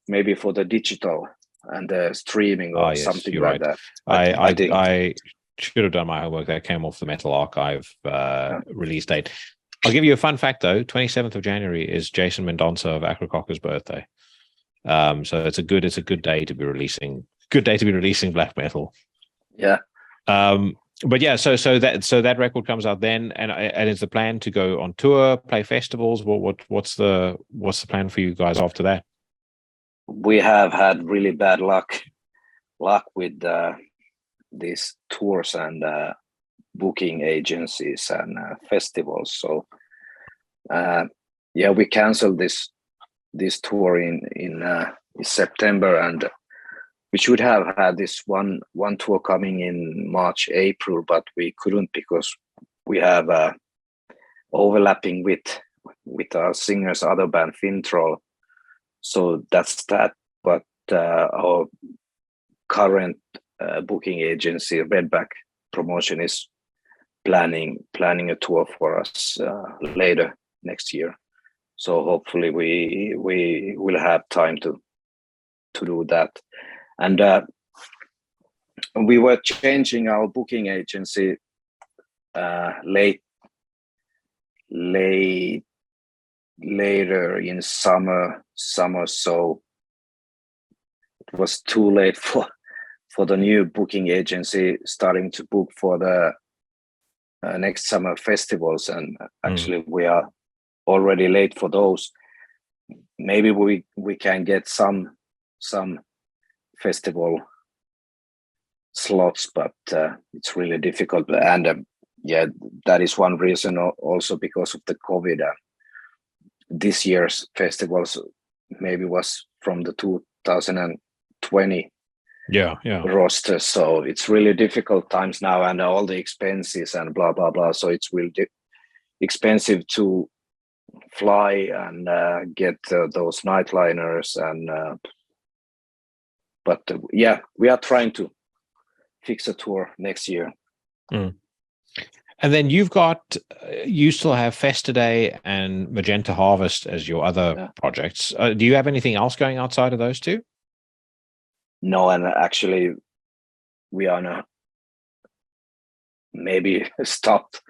maybe for the digital and the streaming or something like that. I should have done my homework. That came off the Metal Archive release date. I'll give you a fun fact though. 27th of January is Jason Mendonça of Acrococker's birthday. So it's a good day to be releasing black metal. Yeah. But yeah, so that record comes out then, and is the plan to go on tour, play festivals? What's the plan for you guys after that? We have had really bad luck with these tours and booking agencies and festivals. So we canceled this tour in September, and we should have had this one tour coming in March, April, but we couldn't because we have overlapping with our singer's other band, Fintroll. So that's that. But our current booking agency, Redback Promotion, is planning a tour for us later next year. So hopefully we will have time to do that. And we were changing our booking agency later in summer, so it was too late for the new booking agency starting to book for the next summer festivals, and actually we are already late for those. Maybe we can get some festival slots, but it's really difficult. And that is one reason also because of the COVID. This year's festivals maybe was from the 2020 roster, so it's really difficult times now, and all the expenses and blah blah blah. So it's really expensive to fly and get those nightliners, and but we are trying to fix a tour next year. And then you still have Festaday and Magenta Harvest as your other projects. Do you have anything else going outside of those two? No, and actually we are maybe stopped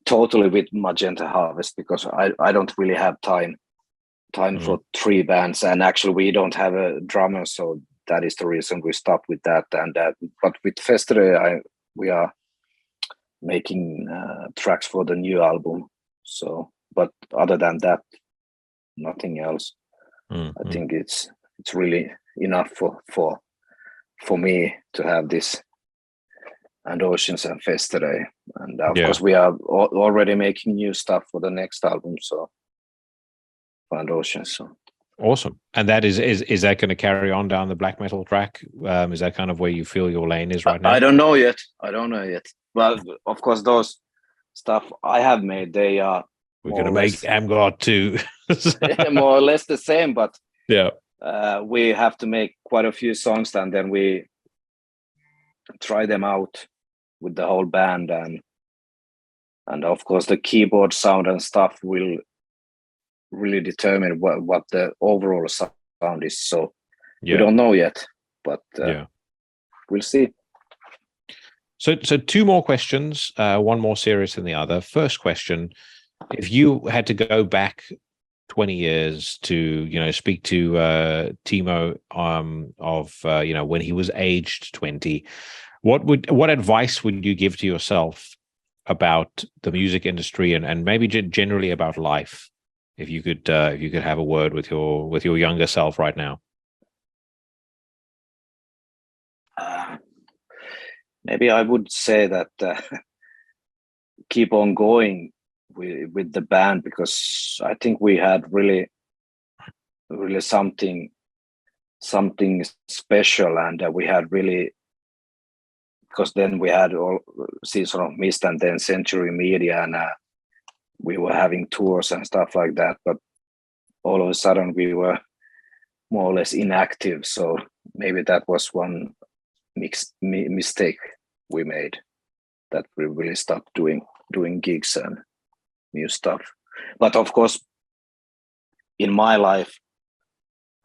totally with Magenta Harvest because I don't really have time for 3 bands, and actually we don't have a drummer, so that is the reason we stopped with that. And but with Festaday we are making tracks for the new album. So, but other than that, nothing else. I think it's really enough for me to have this and Oceans and Festaday, and of course we are already making new stuff for the next album. So, and Oceans. So awesome. And that is that going to carry on down the black metal track? Is that kind of where you feel your lane is right now? I don't know yet. Well, of course, those stuff I have made, they are. We're going to make Amgard too. More or less the same, but yeah, we have to make quite a few songs, and then we try them out with the whole band, and of course the keyboard sound and stuff will really determine what the overall sound is. So we don't know yet, but we'll see. So 2 more questions, one more serious than the other. First question: if you had to go back 20 years to speak to Timo of when he was aged 20, what advice would you give to yourself about the music industry and maybe generally about life, if you could have a word with your younger self right now? Maybe I would say that keep on going with the band, because I think we had really something special, and we had really because then we had all Season of Mist and then Century Media, and we were having tours and stuff like that. But all of a sudden we were more or less inactive. So maybe that was one mistake we made, that we really stopped doing gigs and new stuff. But of course, in my life,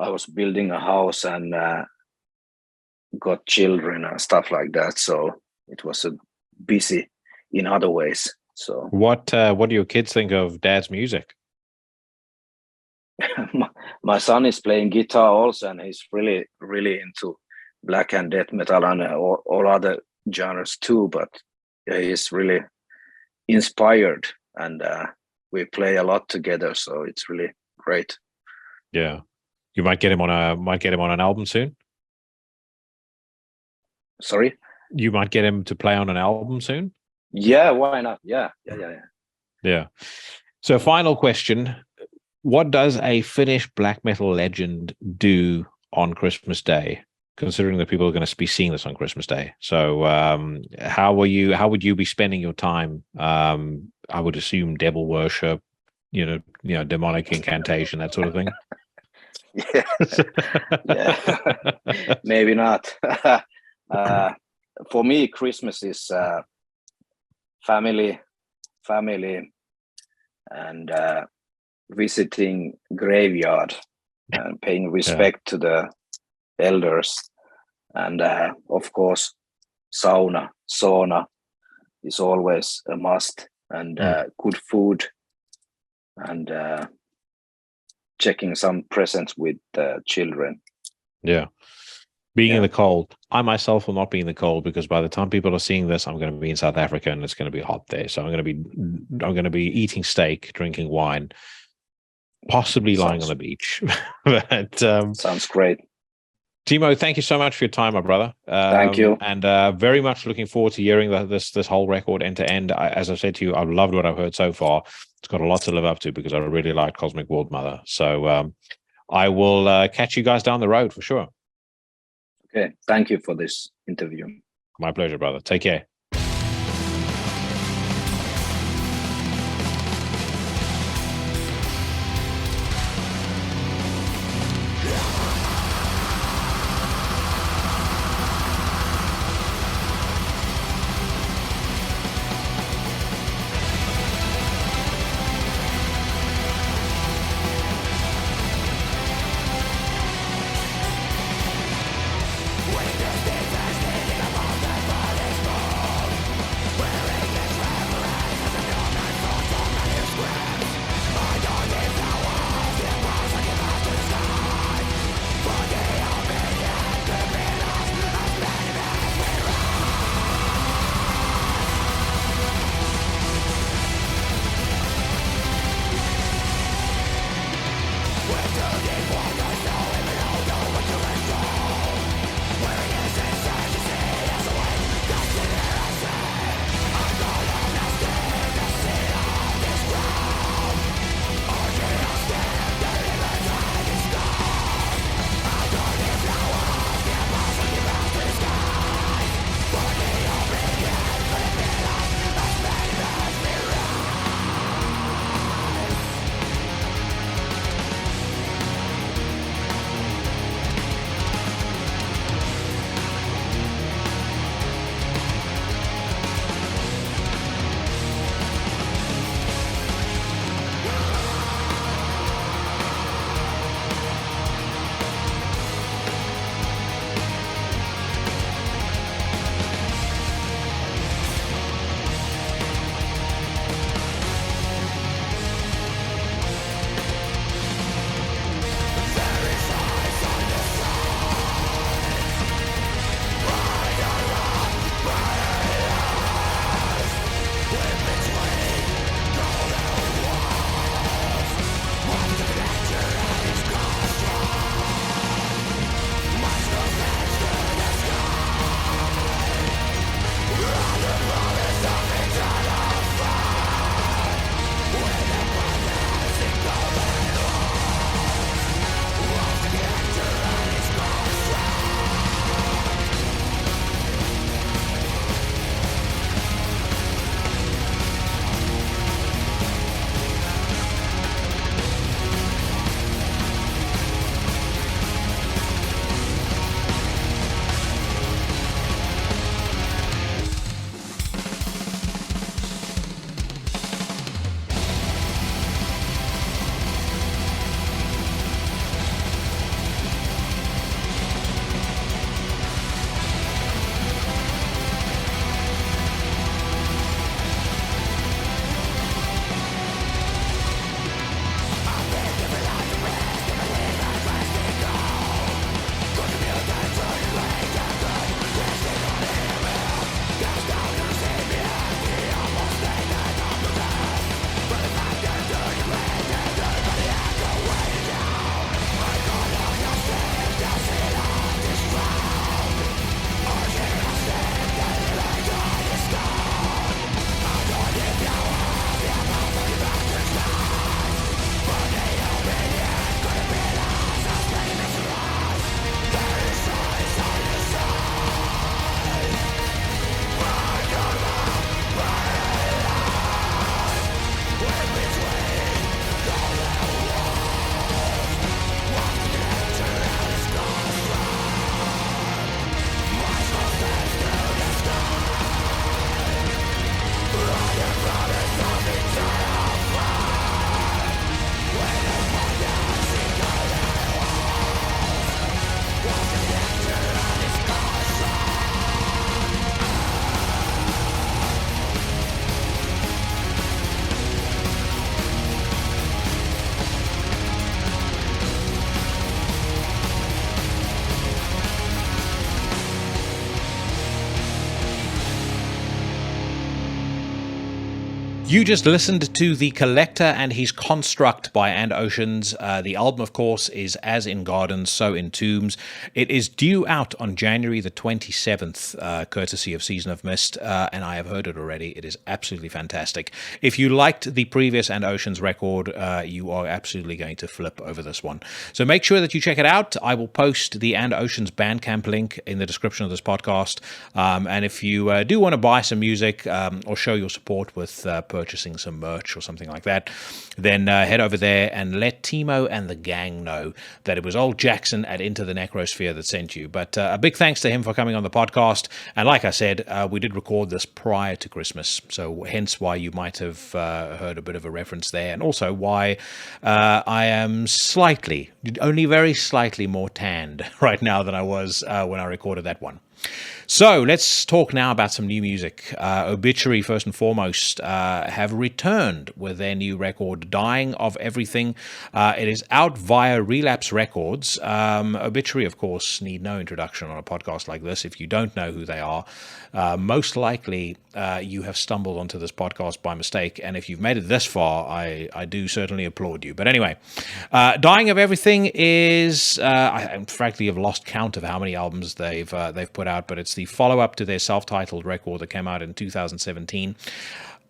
I was building a house and got children and stuff like that. So it was busy in other ways. So what do your kids think of Dad's music? my son is playing guitar also, and he's really, really into black and death metal and all other genres too. But he's really inspired, and we play a lot together. So it's really great. Yeah, you might get him on an album soon. Sorry, you might get him to play on an album soon. Yeah, why not? Yeah. So, final question: what does a Finnish black metal legend do on Christmas Day? Considering that people are going to be seeing this on Christmas Day, so how would you be spending your time? I would assume devil worship, demonic incantation, that sort of thing. Yeah. Maybe not. For me, Christmas is family, and visiting graveyard and paying respect to the elders, and of course, sauna is always a must, and good food, and checking some presents with children. Yeah. Being in the cold. I myself will not be in the cold, because by the time people are seeing this, I'm going to be in South Africa and it's going to be hot there. So I'm going to be eating steak, drinking wine, possibly lying on the beach. But sounds great. Timo, thank you so much for your time, my brother. Thank you. And very much looking forward to hearing this whole record end to end. As I said to you, I've loved what I've heard so far. It's got a lot to live up to, because I really like Cosmic World Mother. So I will catch you guys down the road for sure. Okay. Thank you for this interview. My pleasure, brother. Take care. You just listened to The Collector and his Construct by And Oceans. The album, of course, is As in Gardens, So in Tombs. It is due out on January the 27th, courtesy of Season of Mist, and I have heard it already. It is absolutely fantastic. If you liked the previous And Oceans record, you are absolutely going to flip over this one. So make sure that you check it out. I will post the And Oceans Bandcamp link in the description of this podcast. And if you do want to buy some music or show your support with purchasing some merch or something like that, then head over there and let Timo and the gang know that it was old Jackson at Into the Necrosphere that sent you. But a big thanks to him for coming on the podcast. And like I said, we did record this prior to Christmas, so hence why you might have heard a bit of a reference there, and also why I am slightly, only very slightly more tanned right now than I was when I recorded that one. So let's talk now about some new music. Obituary, first and foremost, have returned with their new record, Dying of Everything. It is out via Relapse Records. Obituary, of course, need no introduction on a podcast like this. If you don't know who they are, most likely you have stumbled onto this podcast by mistake. And if you've made it this far, I do certainly applaud you. But anyway, Dying of Everything is, I frankly have lost count of how many albums they've put out, but it's the follow-up to their self-titled record that came out in 2017.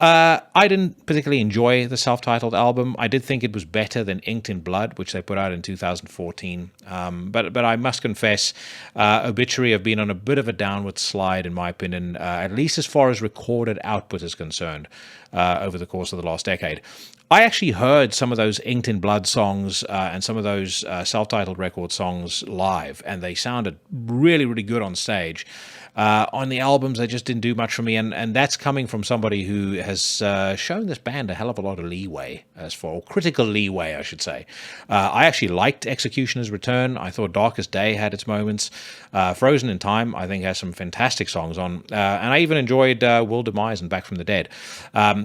I didn't particularly enjoy the self-titled album. I did think it was better than Inked in Blood, which they put out in 2014. But I must confess, Obituary have been on a bit of a downward slide, in my opinion, at least as far as recorded output is concerned, over the course of the last decade. I actually heard some of those Inked in Blood songs and some of those self-titled record songs live, and they sounded really, really good on stage. On the albums, they just didn't do much for me, and that's coming from somebody who has shown this band a hell of a lot of leeway, or critical leeway, I should say. I actually liked Executioner's Return. I thought Darkest Day had its moments. Frozen in Time, I think, has some fantastic songs on, and I even enjoyed Will Demise and Back from the Dead.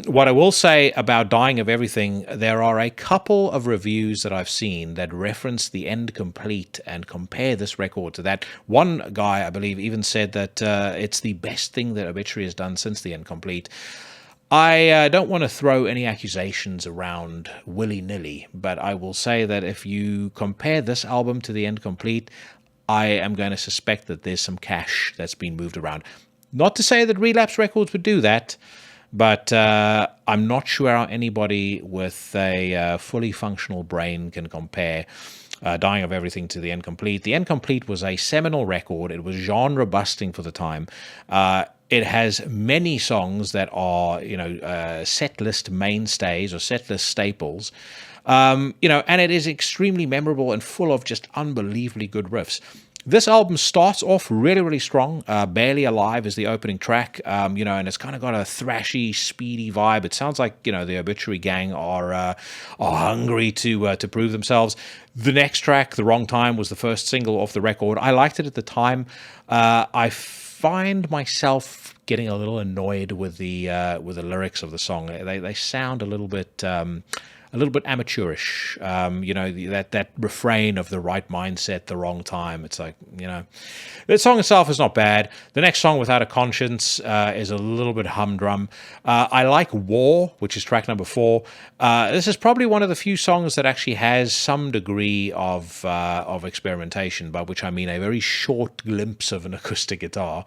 What I will say about Dying of Everything, there are a couple of reviews that I've seen that reference the End Complete and compare this record to that. One guy, I believe, even said that it's the best thing that Obituary has done since the End Complete. I don't want to throw any accusations around willy-nilly, but I will say that if you compare this album to the End Complete, I am going to suspect that there's some cash that's been moved around. Not to say that Relapse Records would do that, but I'm not sure how anybody with a fully functional brain can compare Dying of Everything to The End Complete. The End Complete was a seminal record. It was genre-busting for the time. It has many songs that are, set list mainstays or set list staples. And it is extremely memorable and full of just unbelievably good riffs. This album starts off really, really strong. Barely Alive is the opening track, and it's kind of got a thrashy, speedy vibe. It sounds like, the Obituary gang are hungry to prove themselves. The next track, The Wrong Time, was the first single off the record. I liked it at the time. I find myself getting a little annoyed with the lyrics of the song. They sound a little bit amateurish, that refrain of the right mindset, the wrong time. It's like, the song itself is not bad. The next song, Without a Conscience, is a little bit humdrum. I like War, which is track number 4. This is probably one of the few songs that actually has some degree of experimentation, by which I mean a very short glimpse of an acoustic guitar.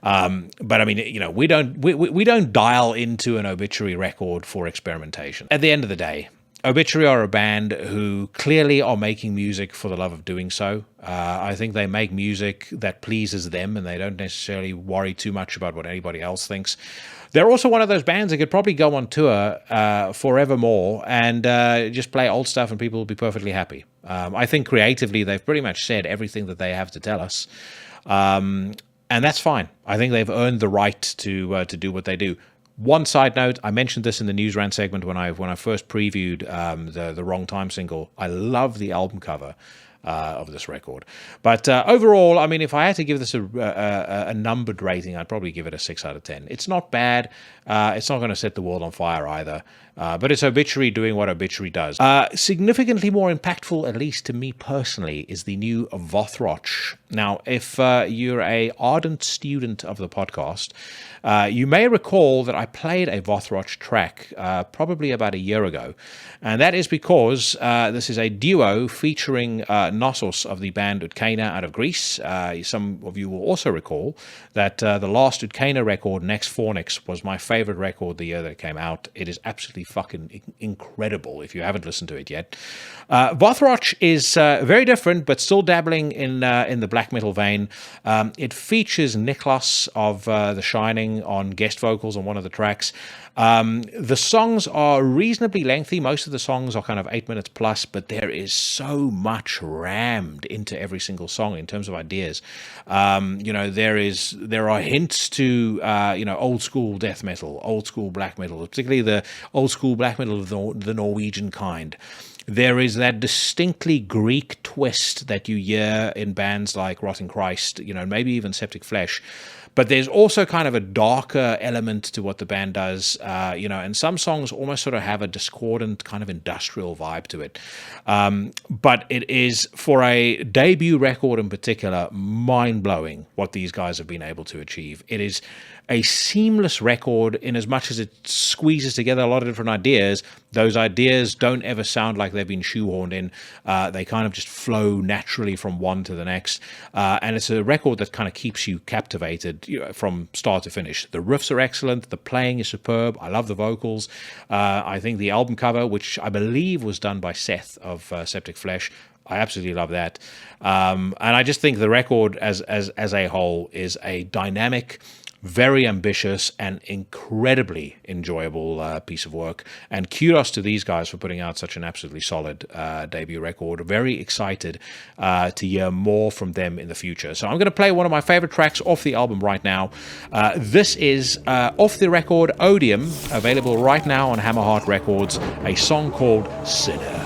But I mean, we don't dial into an Obituary record for experimentation. At the end of the day, Obituary are a band who clearly are making music for the love of doing so. I think they make music that pleases them, and they don't necessarily worry too much about what anybody else thinks. They're also one of those bands that could probably go on tour forevermore and just play old stuff, and people will be perfectly happy. I think creatively, they've pretty much said everything that they have to tell us. And that's fine. I think they've earned the right to do what they do. One side note, I mentioned this in the News Rant segment when I first previewed the Wrong Time single. I love the album cover. of this record. But overall, I mean, if I had to give this a numbered rating, I'd probably give it a 6 out of 10. It's not bad. It's not going to set the world on fire either. But it's Obituary doing what Obituary does. Significantly more impactful, at least to me personally, is the new Vothroch. Now, if you're a ardent student of the podcast, you may recall that I played a Vothroch track probably about a year ago. And that is because this is a duo featuring Knossos of the band Utkena out of Greece. Some of you will also recall that the last Utkena record, Next Fornix, was my favorite record the year that it came out. It is absolutely fucking incredible if you haven't listened to it yet. Vothroch is very different, but still dabbling in the black metal vein. It features Niklas of The Shining on guest vocals on one of the tracks. The songs are reasonably lengthy. Most of the songs are kind of 8 minutes plus, but there is so much rammed into every single song in terms of ideas. There are hints to old school death metal, old school black metal, particularly the old school black metal of the Norwegian kind. There is that distinctly Greek twist that you hear in bands like Rotten Christ, maybe even Septic Flesh. But there's also kind of a darker element to what the band does, and some songs almost sort of have a discordant kind of industrial vibe to it. But it is, for a debut record in particular, mind-blowing what these guys have been able to achieve. It is a seamless record in as much as it squeezes together a lot of different ideas. Those ideas don't ever sound like they've been shoehorned in. They kind of just flow naturally from one to the next. And it's a record that kind of keeps you captivated from start to finish. The riffs are excellent. The playing is superb. I love the vocals. I think the album cover, which I believe was done by Seth of Septic Flesh, I absolutely love that. And I just think the record as a whole is a dynamic, very ambitious and incredibly enjoyable piece of work. And kudos to these guys for putting out such an absolutely solid debut record. Very excited to hear more from them in the future. So I'm going to play one of my favorite tracks off the album right now. This is off the record Odium, available right now on Hammerheart Records, a song called Sinner.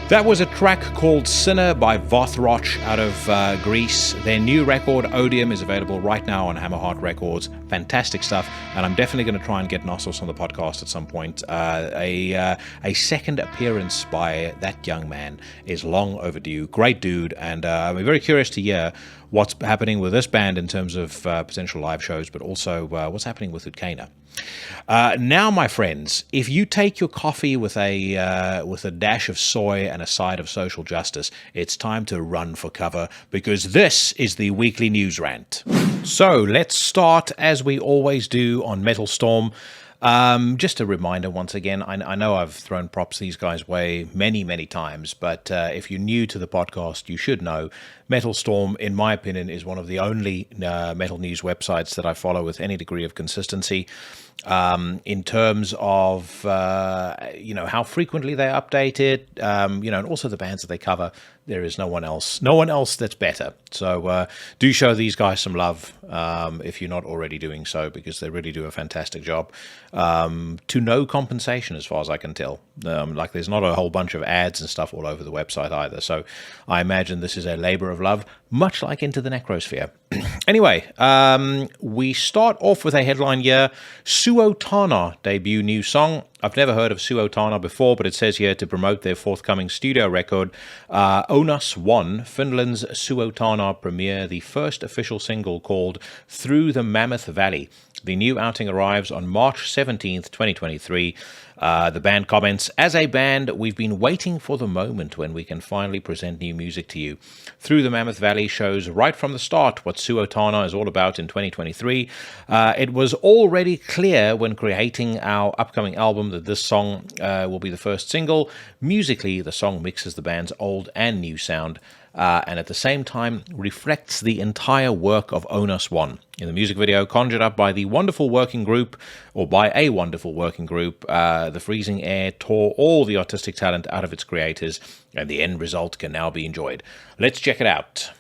That was a track called Sinner by Vothroch out of Greece. Their new record, Odium, is available right now on Hammerheart Records. Fantastic stuff, and I'm definitely going to try and get Knossos on the podcast at some point. A second appearance by that young man is long overdue. Great dude, and I'm very curious to hear what's happening with this band in terms of potential live shows, but also what's happening with Utkana. Now, my friends, if you take your coffee with a dash of soy and a side of social justice, it's time to run for cover, because this is the weekly news rant. So let's start as we always do on Metal Storm. Just a reminder once again, I know I've thrown props these guys' way many times, but if you're new to the podcast, you should know Metal Storm, in my opinion, is one of the only metal news websites that I follow with any degree of consistency. In terms of how frequently they update it, and also the bands that they cover. There is no one else that's better. So do show these guys some love if you're not already doing so, because they really do a fantastic job. To no compensation, as far as I can tell. Like, there's not a whole bunch of ads and stuff all over the website either. So I imagine this is a labor of love, much like Into the Necrosphere. Anyway, we start off with a headline here. Suotana debut new song. I've never heard of Suotana before, but it says here to promote their forthcoming studio record, Onus 1, Finland's Suotana premiere, the first official single called Through the Mammoth Valley. The new outing arrives on March 17th, 2023. The band comments, as a band, we've been waiting for the moment when we can finally present new music to you. Through the Mammoth Valley shows right from the start what Suotana is all about in 2023. It was already clear when creating our upcoming album that this song will be the first single. Musically, the song mixes the band's old and new sound, and at the same time reflects the entire work of Onus 1. In the music video, conjured up by a wonderful working group, the freezing air tore all the artistic talent out of its creators, and the end result can now be enjoyed. Let's check it out.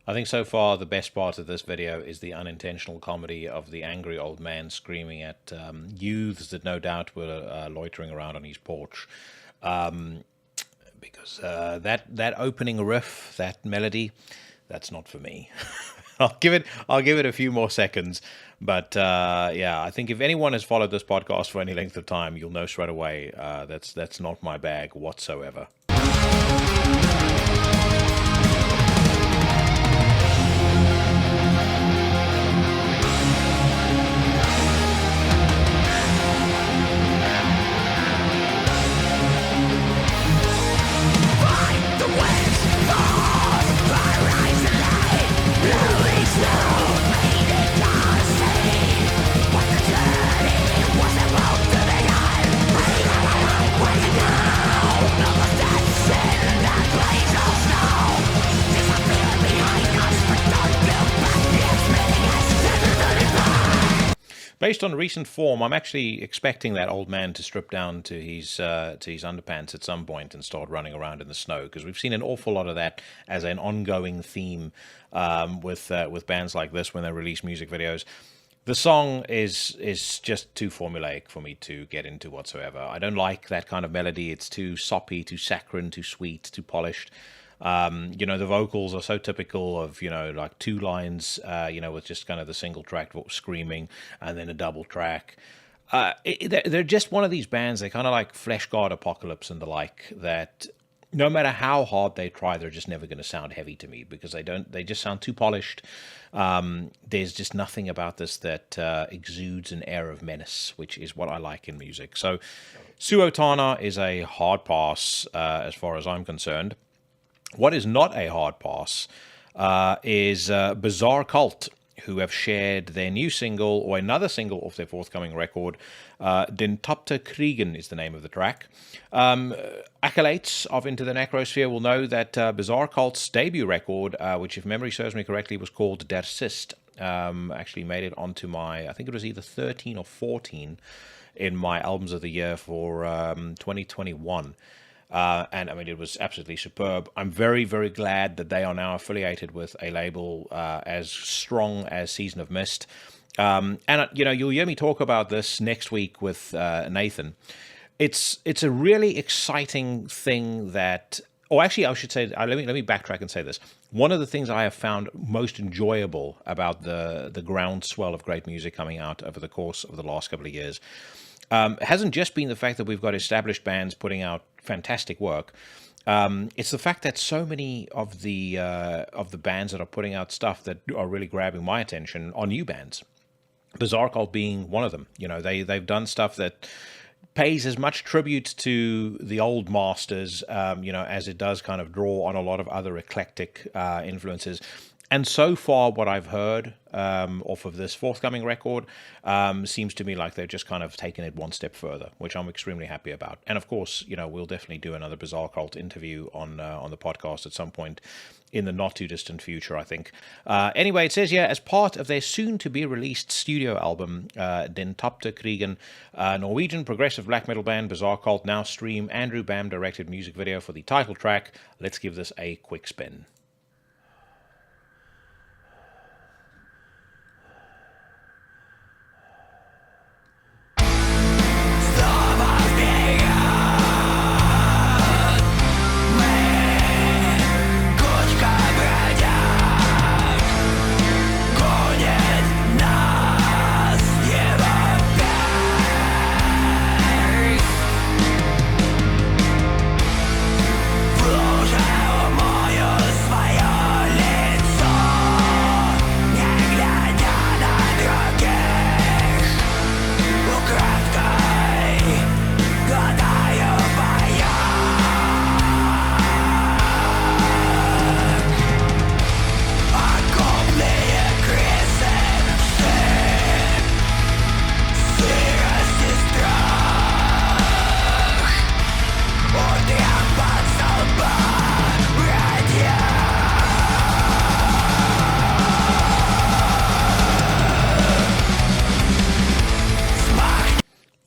I think so far the best part of this video is the unintentional comedy of the angry old man screaming at youths that no doubt were loitering around on his porch. Because that opening riff, that melody, that's not for me. I'll give it a few more seconds, but I think if anyone has followed this podcast for any length of time, you'll know straight away that's not my bag whatsoever. Based on recent form, I'm actually expecting that old man to strip down to his underpants at some point and start running around in the snow, because we've seen an awful lot of that as an ongoing theme with bands like this when they release music videos. The song is just too formulaic for me to get into whatsoever. I don't like that kind of melody. It's too soppy, too saccharine, too sweet, too polished. The vocals are so typical of, like two lines, with just kind of the single track screaming and then a double track. They're just one of these bands. They're kind of like Flesh God Apocalypse and the like, that no matter how hard they try, they're just never going to sound heavy to me because they just sound too polished. There's just nothing about this that exudes an air of menace, which is what I like in music. So Suotana is a hard pass as far as I'm concerned. What is not a hard pass is Bizarrekult, who have shared their new single, or another single off their forthcoming record. Den Tapte Kriegen is the name of the track. Acolytes of Into the Necrosphere will know that Bizarrekult's debut record, which if memory serves me correctly was called Der Sist, actually made it onto my, I think it was either 13 or 14 in my albums of the year for 2021. And I mean, it was absolutely superb. I'm very, very glad that they are now affiliated with a label as strong as Season of Mist. And you'll hear me talk about this next week with Nathan. It's a really exciting thing that, or actually, I should say, let me backtrack and say this. One of the things I have found most enjoyable about the groundswell of great music coming out over the course of the last couple of years hasn't just been the fact that we've got established bands putting out fantastic work. It's the fact that so many of the bands that are putting out stuff that are really grabbing my attention are new bands. Bizarrekult being one of them. They've done stuff that pays as much tribute to the old masters, as it does kind of draw on a lot of other eclectic influences. And so far, what I've heard off of this forthcoming record seems to me like they've just kind of taken it one step further, which I'm extremely happy about. And of course, we'll definitely do another Bizarrekult interview on the podcast at some point in the not too distant future, I think. Anyway, it says here, as part of their soon-to-be-released studio album, Den Tapte Kriegen, Norwegian progressive black metal band Bizarrekult now stream Andrew Bam-directed music video for the title track. Let's give this a quick spin.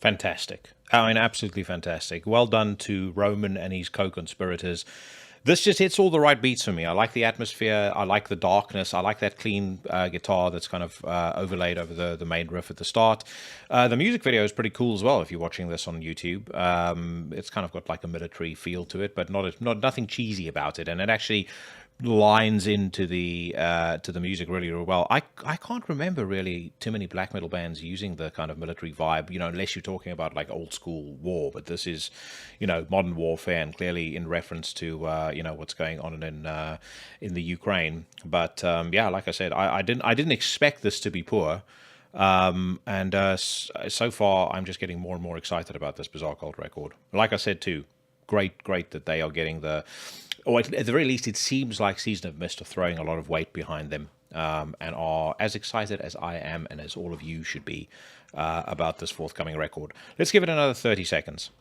Fantastic. I mean, absolutely fantastic. Well done to Roman and his co-conspirators. This just hits all the right beats for me. I like the atmosphere. I like the darkness. I like that clean guitar that's kind of overlaid over the main riff at the start. The music video is pretty cool as well if you're watching this on YouTube. It's kind of got like a military feel to it, but nothing cheesy about it. And it actually lines into the music really, really well. I can't remember really too many black metal bands using the kind of military vibe, unless you're talking about like old school war. But this is, modern warfare, and clearly in reference to what's going on in the Ukraine. But like I said, I didn't expect this to be poor. So far I'm just getting more and more excited about this Bizarrekult record. Like I said too, great that they are getting or at the very least, it seems like Season of Mist are throwing a lot of weight behind them and are as excited as I am and as all of you should be about this forthcoming record. Let's give it another 30 seconds.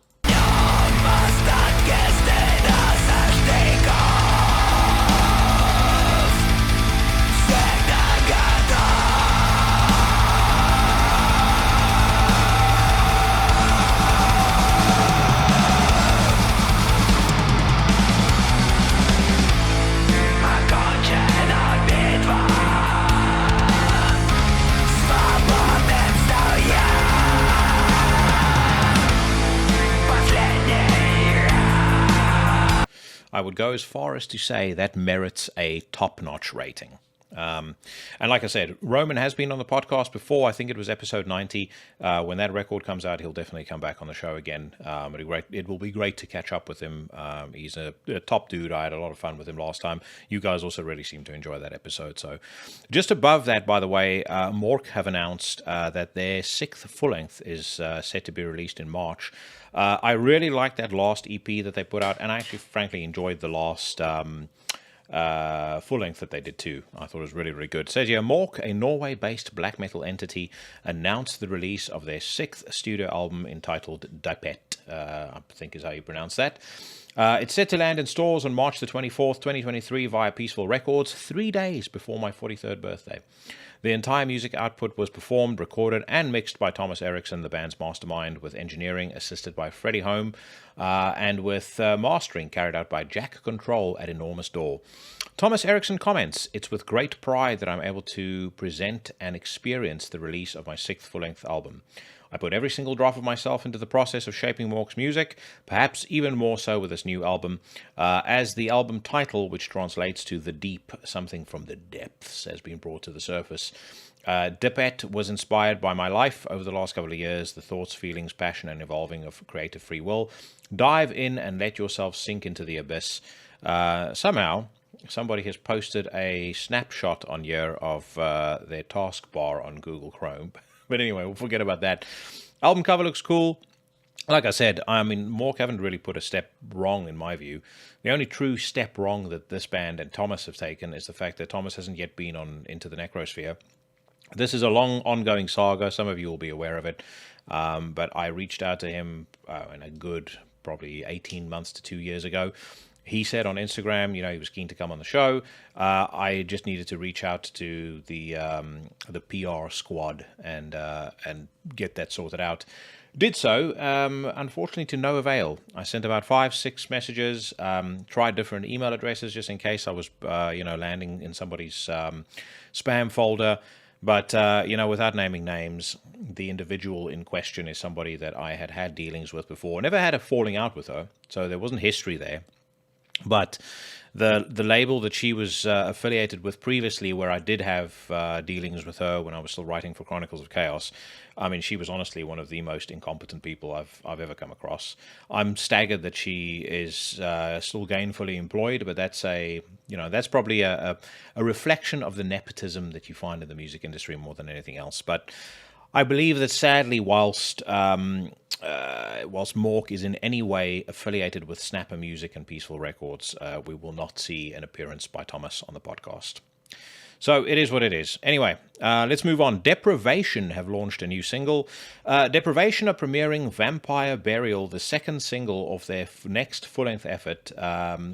I would go as far as to say that merits a top-notch rating. And like I said, Roman has been on the podcast before. I think it was episode 90. When that record comes out, he'll definitely come back on the show again. It will be great to catch up with him. He's a top dude. I had a lot of fun with him last time. You guys also really seemed to enjoy that episode. So just above that, by the way, Mork have announced that their 6th full-length is set to be released in March. I really liked that last EP that they put out, and I actually frankly enjoyed the last full length that they did too. I thought it was really, really good. It says here, Mork, a Norway-based black metal entity, announced the release of their 6th studio album entitled Dipet, I think is how you pronounce that. It's set to land in stores on March the 24th, 2023 via Peaceful Records, 3 days before my 43rd birthday. The entire music output was performed, recorded, and mixed by Thomas Eriksson, the band's mastermind, with engineering assisted by Freddie Holm, and with mastering carried out by Jack Control at Enormous Door. Thomas Eriksson comments, "It's with great pride that I'm able to present and experience the release of my 6th full-length album. I put every single drop of myself into the process of shaping Mork's music, perhaps even more so with this new album, as the album title, which translates to the deep, something from the depths, has been brought to the surface. Dipet was inspired by my life over the last couple of years, the thoughts, feelings, passion, and evolving of creative free will. Dive in and let yourself sink into the abyss." Somehow, somebody has posted a snapshot on here of their taskbar on Google Chrome. But anyway, we'll forget about that. Album cover looks cool. Like I said, I mean, Mork haven't really put a step wrong in my view. The only true step wrong that this band and Thomas have taken is the fact that Thomas hasn't yet been on Into the Necrosphere. This is a long, ongoing saga. Some of you will be aware of it. But I reached out to him in a good, probably 18 months to 2 years ago. He said on Instagram, he was keen to come on the show. I just needed to reach out to the PR squad and get that sorted out. Did so, unfortunately to no avail. I sent about 5-6 messages, tried different email addresses just in case I was, landing in somebody's spam folder. But, without naming names, the individual in question is somebody that I had dealings with before. Never had a falling out with her, so there wasn't history there. But the label that she was affiliated with previously, where I did have dealings with her when I was still writing for Chronicles of Chaos, I mean, she was honestly one of the most incompetent people I've ever come across. I'm staggered that she is still gainfully employed, but that's that's probably a reflection of the nepotism that you find in the music industry more than anything else. But I believe that sadly, whilst Mork is in any way affiliated with Snapper Music and Peaceful Records, we will not see an appearance by Thomas on the podcast. So it is what it is. Anyway, let's move on. Depravation have launched a new single. Depravation are premiering Vampire Burial, the second single of their next full-length effort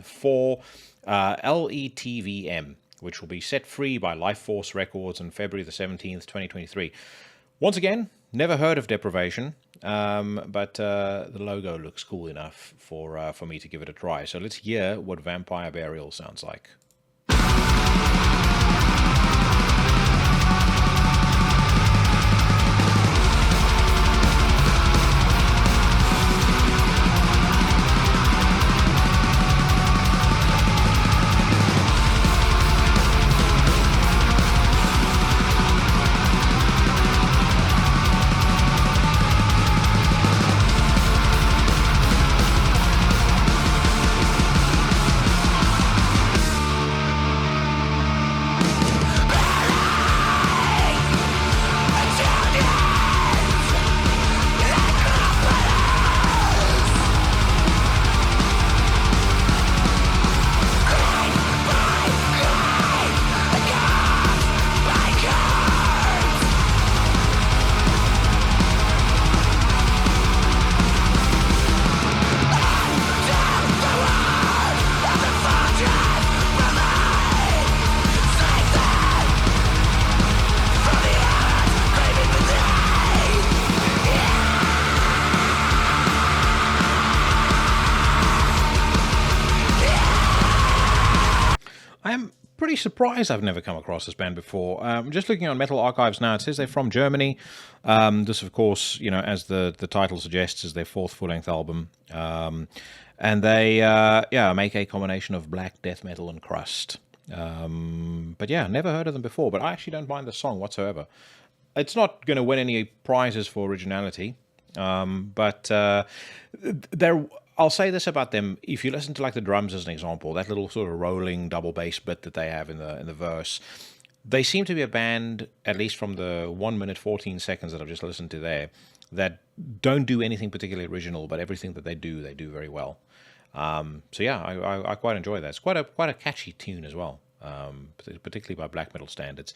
for LETVM, which will be set free by Lifeforce Records on February the 17th, 2023. Once again, never heard of Depravation, but the logo looks cool enough for me to give it a try. So let's hear what Vampire Burial sounds like. Surprised I've never come across this band before. Just looking on Metal Archives now, it says they're from Germany. This, of course, as the title suggests, is their 4th full-length album. And they make a combination of black death metal and crust. But yeah, never heard of them before, but I actually don't mind the song whatsoever. It's not going to win any prizes for originality, but they're. I'll say this about them: if you listen to like the drums as an example, that little sort of rolling double bass bit that they have in the verse, they seem to be a band, at least from the 1 minute 14 seconds that I've just listened to there, that don't do anything particularly original, but everything that they do very well. So yeah, I quite enjoy that. It's quite a catchy tune as well, particularly by black metal standards.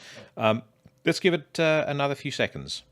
Let's give it another few seconds.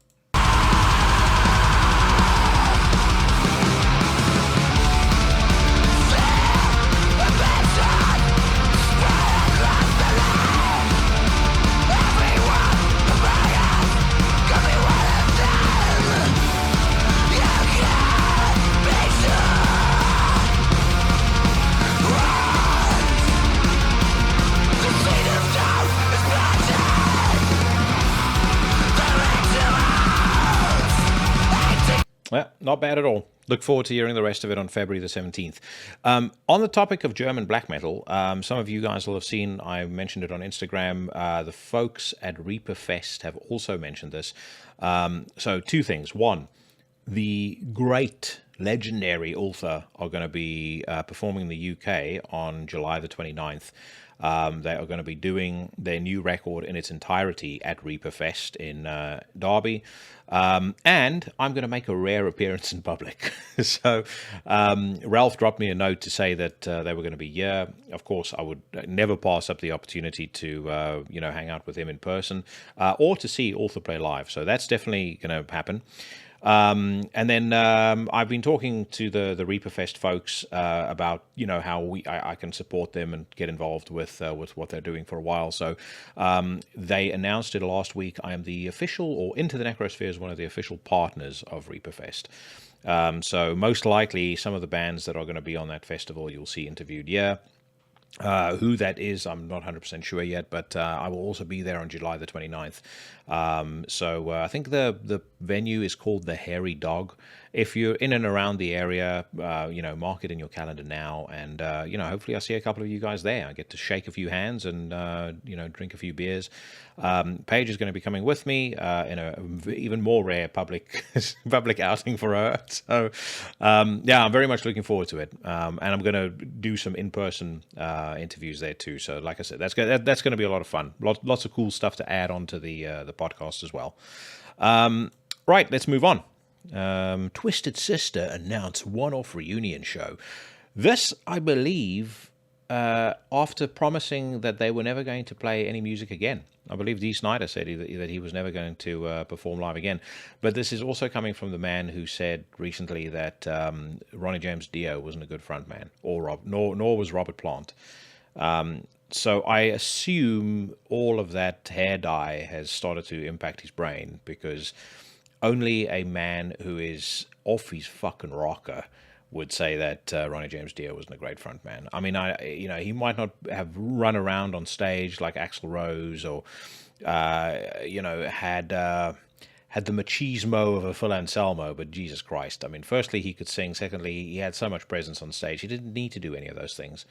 Yeah, not bad at all. Look forward to hearing the rest of it on February the 17th. On the topic of German black metal, some of you guys will have seen, I mentioned it on Instagram, the folks at Reaper Fest have also mentioned this. So two things. One, the great, legendary Ultha are going to be performing in the UK on July the 29th. They are going to be doing their new record in its entirety at Reaper Fest in Derby. And I'm going to make a rare appearance in public. So Ralph dropped me a note to say that they were going to be here. Of course, I would never pass up the opportunity to hang out with him in person or to see Ultha play live. So that's definitely going to happen. And then I've been talking to the Reaperfest folks about how I can support them and get involved with what they're doing for a while. So they announced it last week. I am the official, or Into the Necrosphere is one of the official partners of Reaperfest. So most likely some of the bands that are going to be on that festival you'll see interviewed here. Who that is, I'm not 100% sure yet, but I will also be there on July the 29th. So I think the venue is called the Hairy Dog. If you're in and around the area, mark it in your calendar now, and hopefully I see a couple of you guys there. I get to shake a few hands and drink a few beers. Paige is going to be coming with me in a even more rare public outing for her. So I'm very much looking forward to it, and I'm going to do some in-person interviews there too. So like I said, that's going to be a lot of fun. Lots of cool stuff to add on to the podcast as well. Right, let's move on. Twisted Sister announced one-off reunion show. This, I believe, after promising that they were never going to play any music again. I believe Dee Snider said that he was never going to perform live again. But this is also coming from the man who said recently that Ronnie James Dio wasn't a good frontman, nor was Robert Plant. So I assume all of that hair dye has started to impact his brain, because only a man who is off his fucking rocker would say that Ronnie James Dio wasn't a great frontman. I mean, he might not have run around on stage like Axl Rose or, had the machismo of a Phil Anselmo, but Jesus Christ. I mean, firstly, he could sing. Secondly, he had so much presence on stage. He didn't need to do any of those things.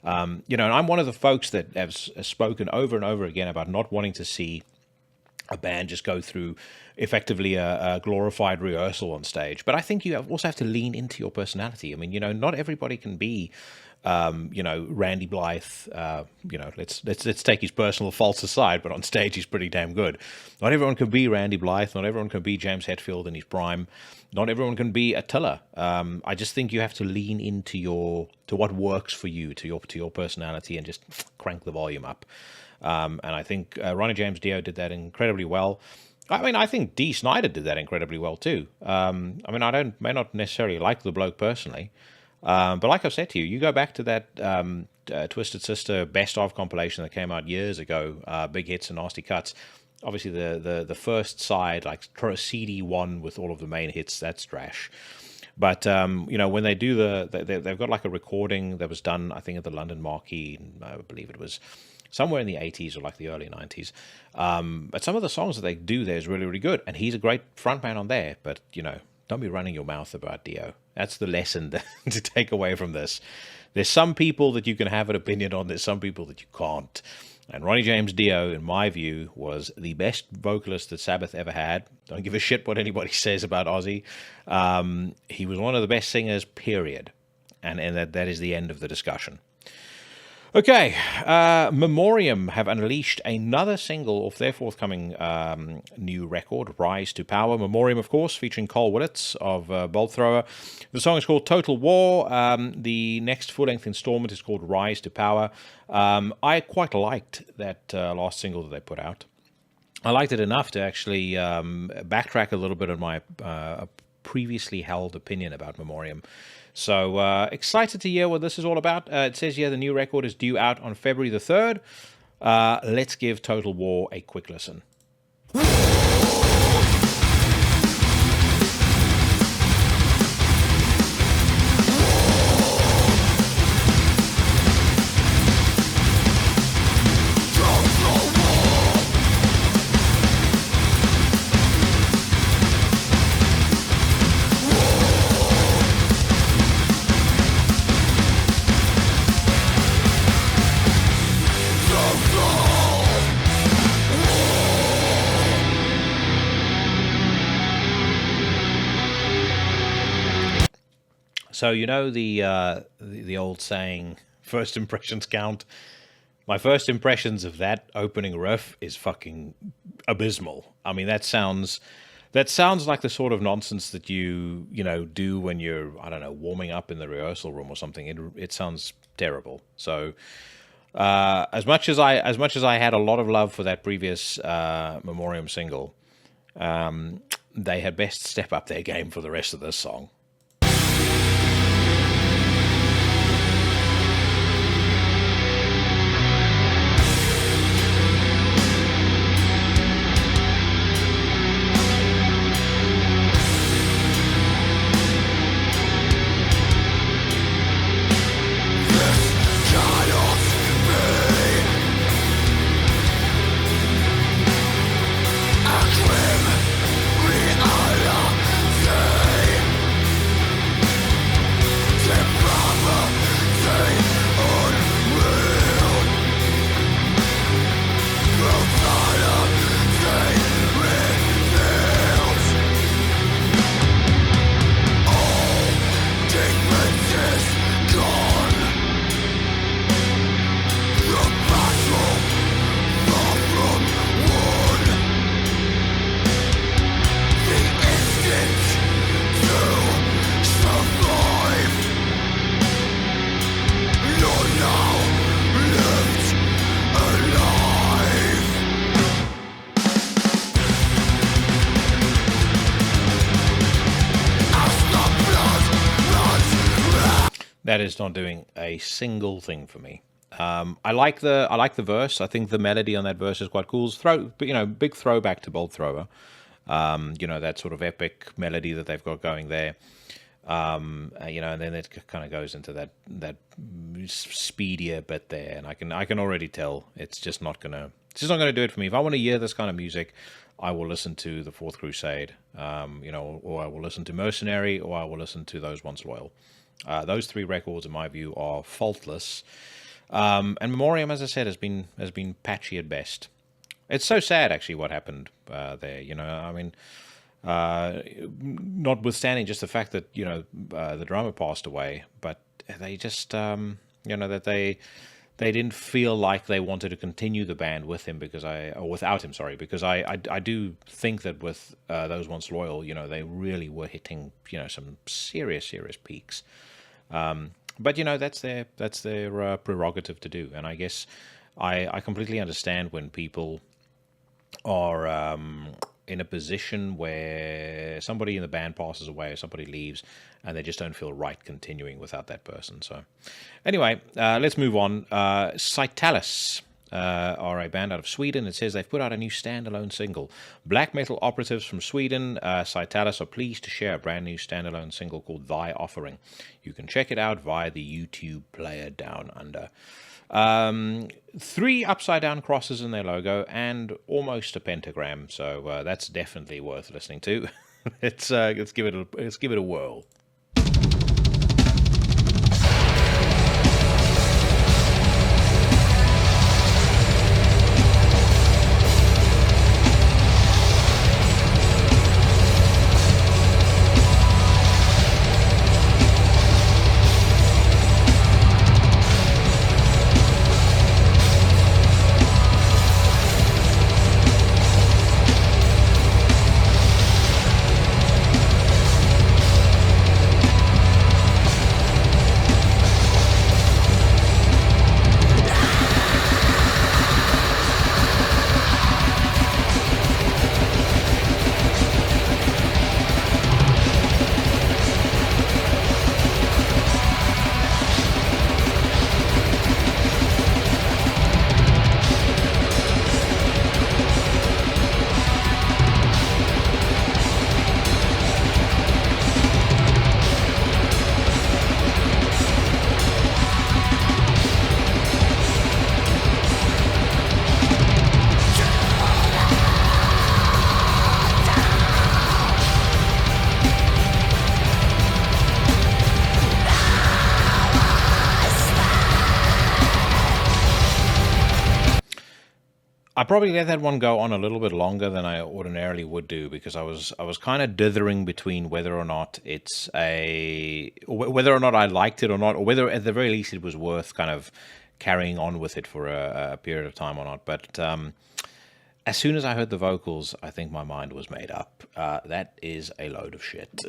And I'm one of the folks that have spoken over and over again about not wanting to see a band just go through effectively a glorified rehearsal on stage. But I think you also have to lean into your personality. I mean, not everybody can be, Randy Blythe. Let's take his personal faults aside, but on stage he's pretty damn good. Not everyone can be Randy Blythe. Not everyone can be James Hetfield in his prime. Not everyone can be Attila. I just think you have to lean into what works for you, to your personality, and just crank the volume up. And I think Ronnie James Dio did that incredibly well. I mean, I think Dee Snider did that incredibly well too. I mean, I may not necessarily like the bloke personally, but like I've said to you, you go back to that Twisted Sister best of compilation that came out years ago, Big Hits and Nasty Cuts. Obviously, the first side, like CD one with all of the main hits, that's trash. But when they do they've got like a recording that was done, I think, at the London Marquee. I believe it was somewhere in the 80s or like the early 90s. But some of the songs that they do there is really, really good. And he's a great frontman on there. But, don't be running your mouth about Dio. That's the lesson to take away from this. There's some people that you can have an opinion on. There's some people that you can't. And Ronnie James Dio, in my view, was the best vocalist that Sabbath ever had. Don't give a shit what anybody says about Ozzy. He was one of the best singers, period. And that is the end of the discussion. Okay, Memoriam have unleashed another single off their forthcoming new record, Rise to Power. Memoriam, of course, featuring Cole Willits of Bolthrower. The song is called Total War. The next full-length installment is called Rise to Power. I quite liked that last single that they put out. I liked it enough to actually backtrack a little bit on my previously held opinion about Memoriam. So excited to hear what this is all about. It says here the new record is due out on February the 3rd. Let's give Total War a quick listen. So you know the old saying, first impressions count. My first impressions of that opening riff is fucking abysmal. I mean, that sounds like the sort of nonsense that you do when you're, I don't know, warming up in the rehearsal room or something. It sounds terrible. So as much as I had a lot of love for that previous Memoriam single, they had best step up their game for the rest of this song. That is not doing a single thing for me. I like the verse. I think the melody on that verse is quite cool. Big throwback to Bolt Thrower. That sort of epic melody that they've got going there. And then it kind of goes into that speedier bit there, and I can already tell it's just not gonna do it for me. If I want to hear this kind of music, I will listen to the Fourth Crusade, or I will listen to Mercenary, or I will listen to Those Once Loyal. Those three records, in my view, are faultless. And Memoriam, as I said, has been patchy at best. It's so sad, actually, what happened there. I mean, notwithstanding just the fact that the drummer passed away, but they just that they didn't feel like they wanted to continue the band with him without him. Sorry, because I do think that with Those Once Loyal, they really were hitting some serious peaks. But that's their prerogative to do, and I guess I completely understand when people are in a position where somebody in the band passes away or somebody leaves and they just don't feel right continuing without that person. So anyway, let's move on. Citalis are a band out of Sweden. It says they've put out a new standalone single. Black metal operatives from Sweden, Citalis, are pleased to share a brand new standalone single called Thy Offering. You can check it out via the YouTube player down under. 3 upside down crosses in their logo and almost a pentagram, so that's definitely worth listening to. Let's give it a whirl. I probably let that one go on a little bit longer than I ordinarily would do because I was kind of dithering between whether or not whether or not I liked it or not, or whether at the very least it was worth kind of carrying on with it for a period of time or not. But as soon as I heard the vocals, I think my mind was made up. That is a load of shit.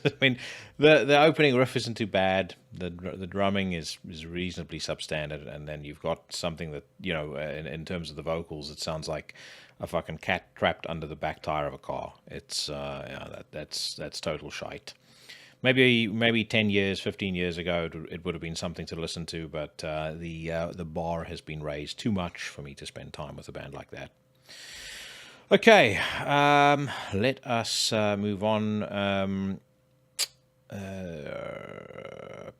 I mean, the opening riff isn't too bad. The drumming is reasonably substandard, and then you've got something that, you know, in terms of the vocals, it sounds like a fucking cat trapped under the back tire of a car. It's that's total shite. Maybe 10 years, 15 years ago, it would have been something to listen to, but the bar has been raised too much for me to spend time with a band like that. Okay, let us move on.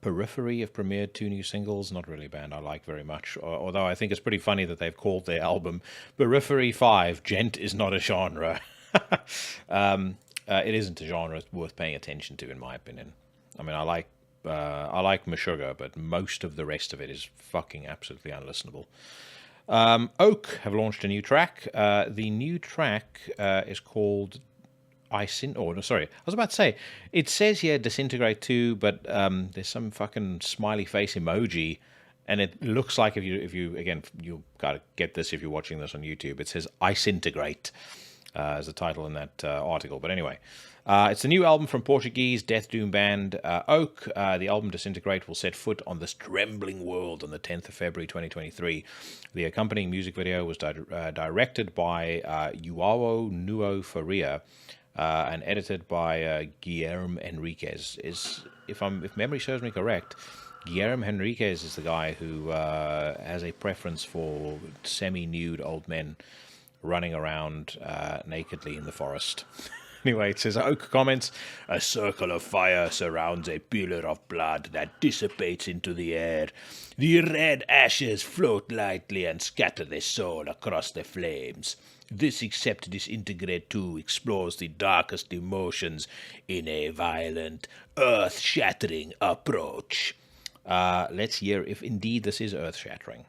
Periphery have premiered 2 new singles. Not really a band I like very much, although I think it's pretty funny that they've called their album Periphery 5, Gent is not a genre. It isn't a genre worth paying attention to, in my opinion. I mean, I like Meshuggah, but most of the rest of it is fucking absolutely unlistenable. Oak have launched a new track. The new track is called I was about to say, it says here Disintegrate 2, but there's some fucking smiley face emoji, and it looks like if you again, you gotta get this if you're watching this on YouTube, it says Icintegrate as the title in that article. But anyway, it's the new album from Portuguese death doom band Oak. The album Disintegrate will set foot on this trembling world on the 10th of February 2023. The accompanying music video was directed by Joao Nuo Faria and edited by Guilherme Henriquez. If memory serves me correct, Guilherme Henriquez is the guy who has a preference for semi-nude old men running around nakedly in the forest. Anyway, it says, Oak comments, a circle of fire surrounds a pillar of blood that dissipates into the air. The red ashes float lightly and scatter their soul across the flames. This Except Disintegrate 2 explores the darkest emotions in a violent, earth-shattering approach. Let's hear if indeed this is earth-shattering.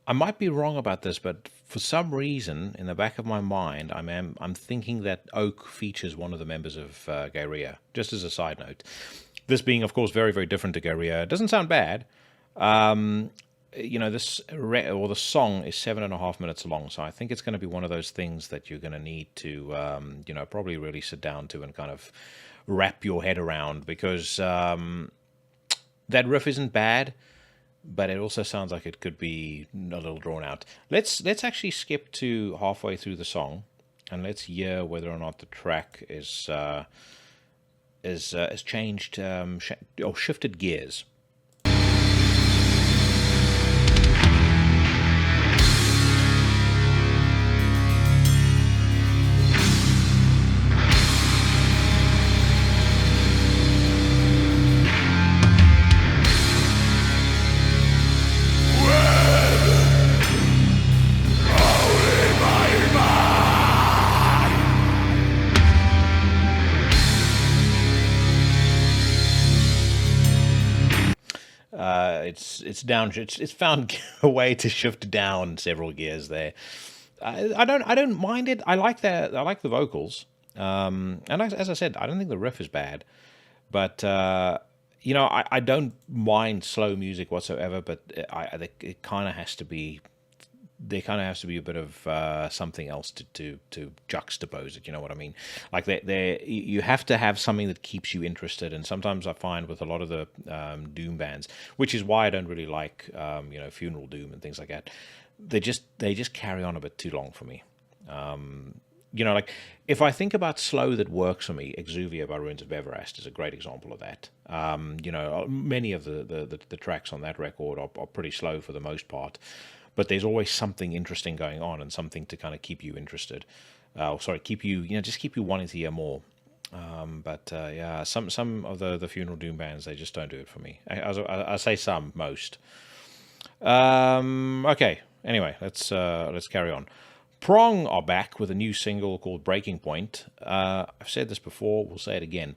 I might be wrong about this, but for some reason, in the back of my mind, I'm thinking that Oak features one of the members of Guerrilla, just as a side note. This being, of course, very, very different to Guerrilla. It doesn't sound bad. You know, the song is 7.5 minutes long, so I think it's going to be one of those things that you're going to need to, you know, probably really sit down to and kind of wrap your head around, because that riff isn't bad, but it also sounds like it could be a little drawn out. Let's actually skip to halfway through the song, and let's hear whether or not the track is changed or shifted gears. It's found a way to shift down several gears there. I don't mind it. I like the vocals. And as I said, I don't think the riff is bad, but I don't mind slow music whatsoever. But it kind of has to be. There kind of has to be a bit of something else to juxtapose it. You know what I mean? Like you have to have something that keeps you interested. And sometimes I find with a lot of the doom bands, which is why I don't really like funeral doom and things like that. They just carry on a bit too long for me. Like if I think about slow that works for me, Exuvia by Ruins of Beverast is a great example of that. Many of the tracks on that record are pretty slow for the most part, but there's always something interesting going on and something to kind of keep you interested. Keep you wanting to hear more. Some of the funeral doom bands, they just don't do it for me. I say some, most. Okay. Anyway, let's carry on. Prong are back with a new single called Breaking Point. I've said this before, we'll say it again.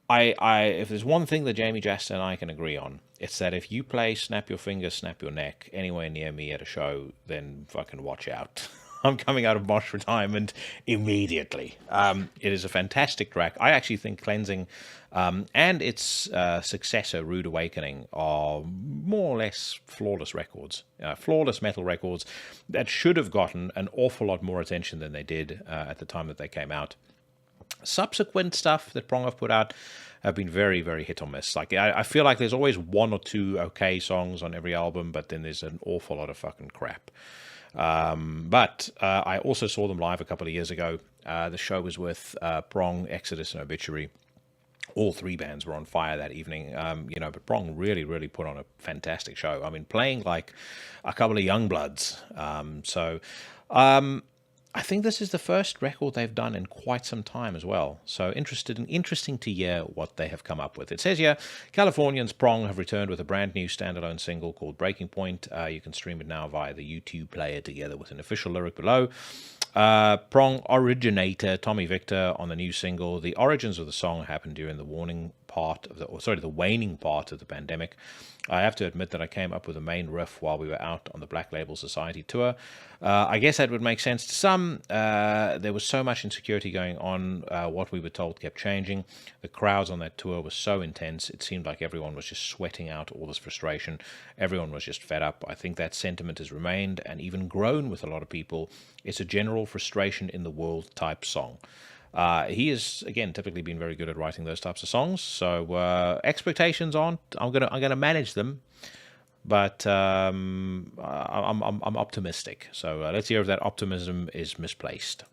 If there's one thing that Jamie Jasta and I can agree on, it's that if you play Snap Your Fingers, Snap Your Neck anywhere near me at a show, then fucking watch out. I'm coming out of Mosh retirement immediately. It is a fantastic track. I actually think Cleansing and its successor, Rude Awakening, are more or less flawless records. Flawless metal records that should have gotten an awful lot more attention than they did at the time that they came out. Subsequent stuff that Prong have put out have been very, very hit or miss. Like I feel like there's always one or two okay songs on every album, but then there's an awful lot of fucking crap. But I also saw them live a couple of years ago. The show was with Prong, Exodus, and Obituary. All three bands were on fire that evening, but Prong really, really put on a fantastic show. I mean, playing like a couple of young bloods. I think this is the first record they've done in quite some time as well. So interesting to hear what they have come up with. It says here, Californians Prong have returned with a brand new standalone single called Breaking Point. You can stream it now via the YouTube player together with an official lyric below. Prong originator Tommy Victor on the new single. The origins of the song happened during the waning part of the pandemic. I have to admit that I came up with the main riff while we were out on the Black Label Society tour. I guess that would make sense to some. There was so much insecurity going on. What we were told kept changing. The crowds on that tour were so intense. It seemed like everyone was just sweating out all this frustration. Everyone was just fed up. I think that sentiment has remained and even grown with a lot of people. It's a general frustration in the world type song. He has, again, typically been very good at writing those types of songs. So expectations aren't. I'm gonna manage them, but I'm optimistic. So let's hear if that optimism is misplaced.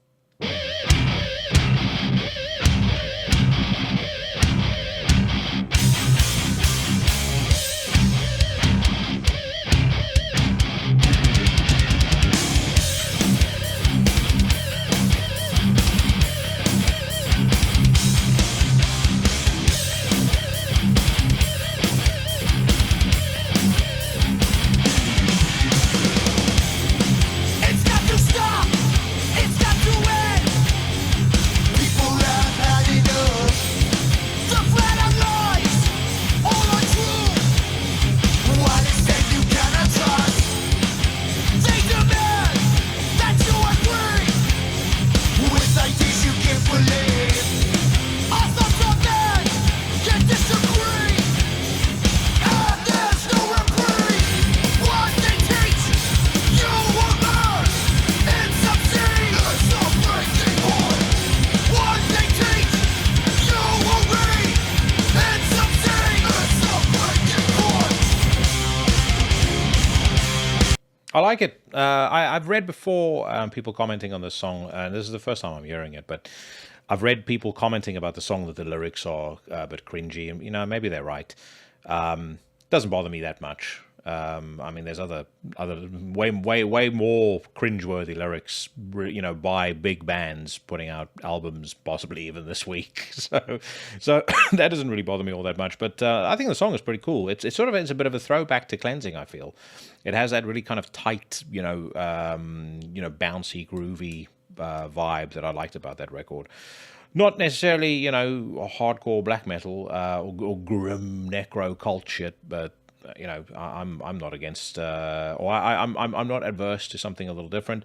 I like it. I've read before people commenting on this song, and this is the first time I'm hearing it, but I've read people commenting about the song that the lyrics are a bit cringy, and maybe they're right. Doesn't bother me that much. I mean, there's other way more cringeworthy lyrics, by big bands putting out albums, possibly even this week. So that doesn't really bother me all that much. But I think the song is pretty cool. It's a bit of a throwback to Cleansing. I feel it has that really kind of tight, bouncy, groovy vibe that I liked about that record. Not necessarily, hardcore black metal or grim necro cult shit, but I'm not against, I'm not adverse to something a little different.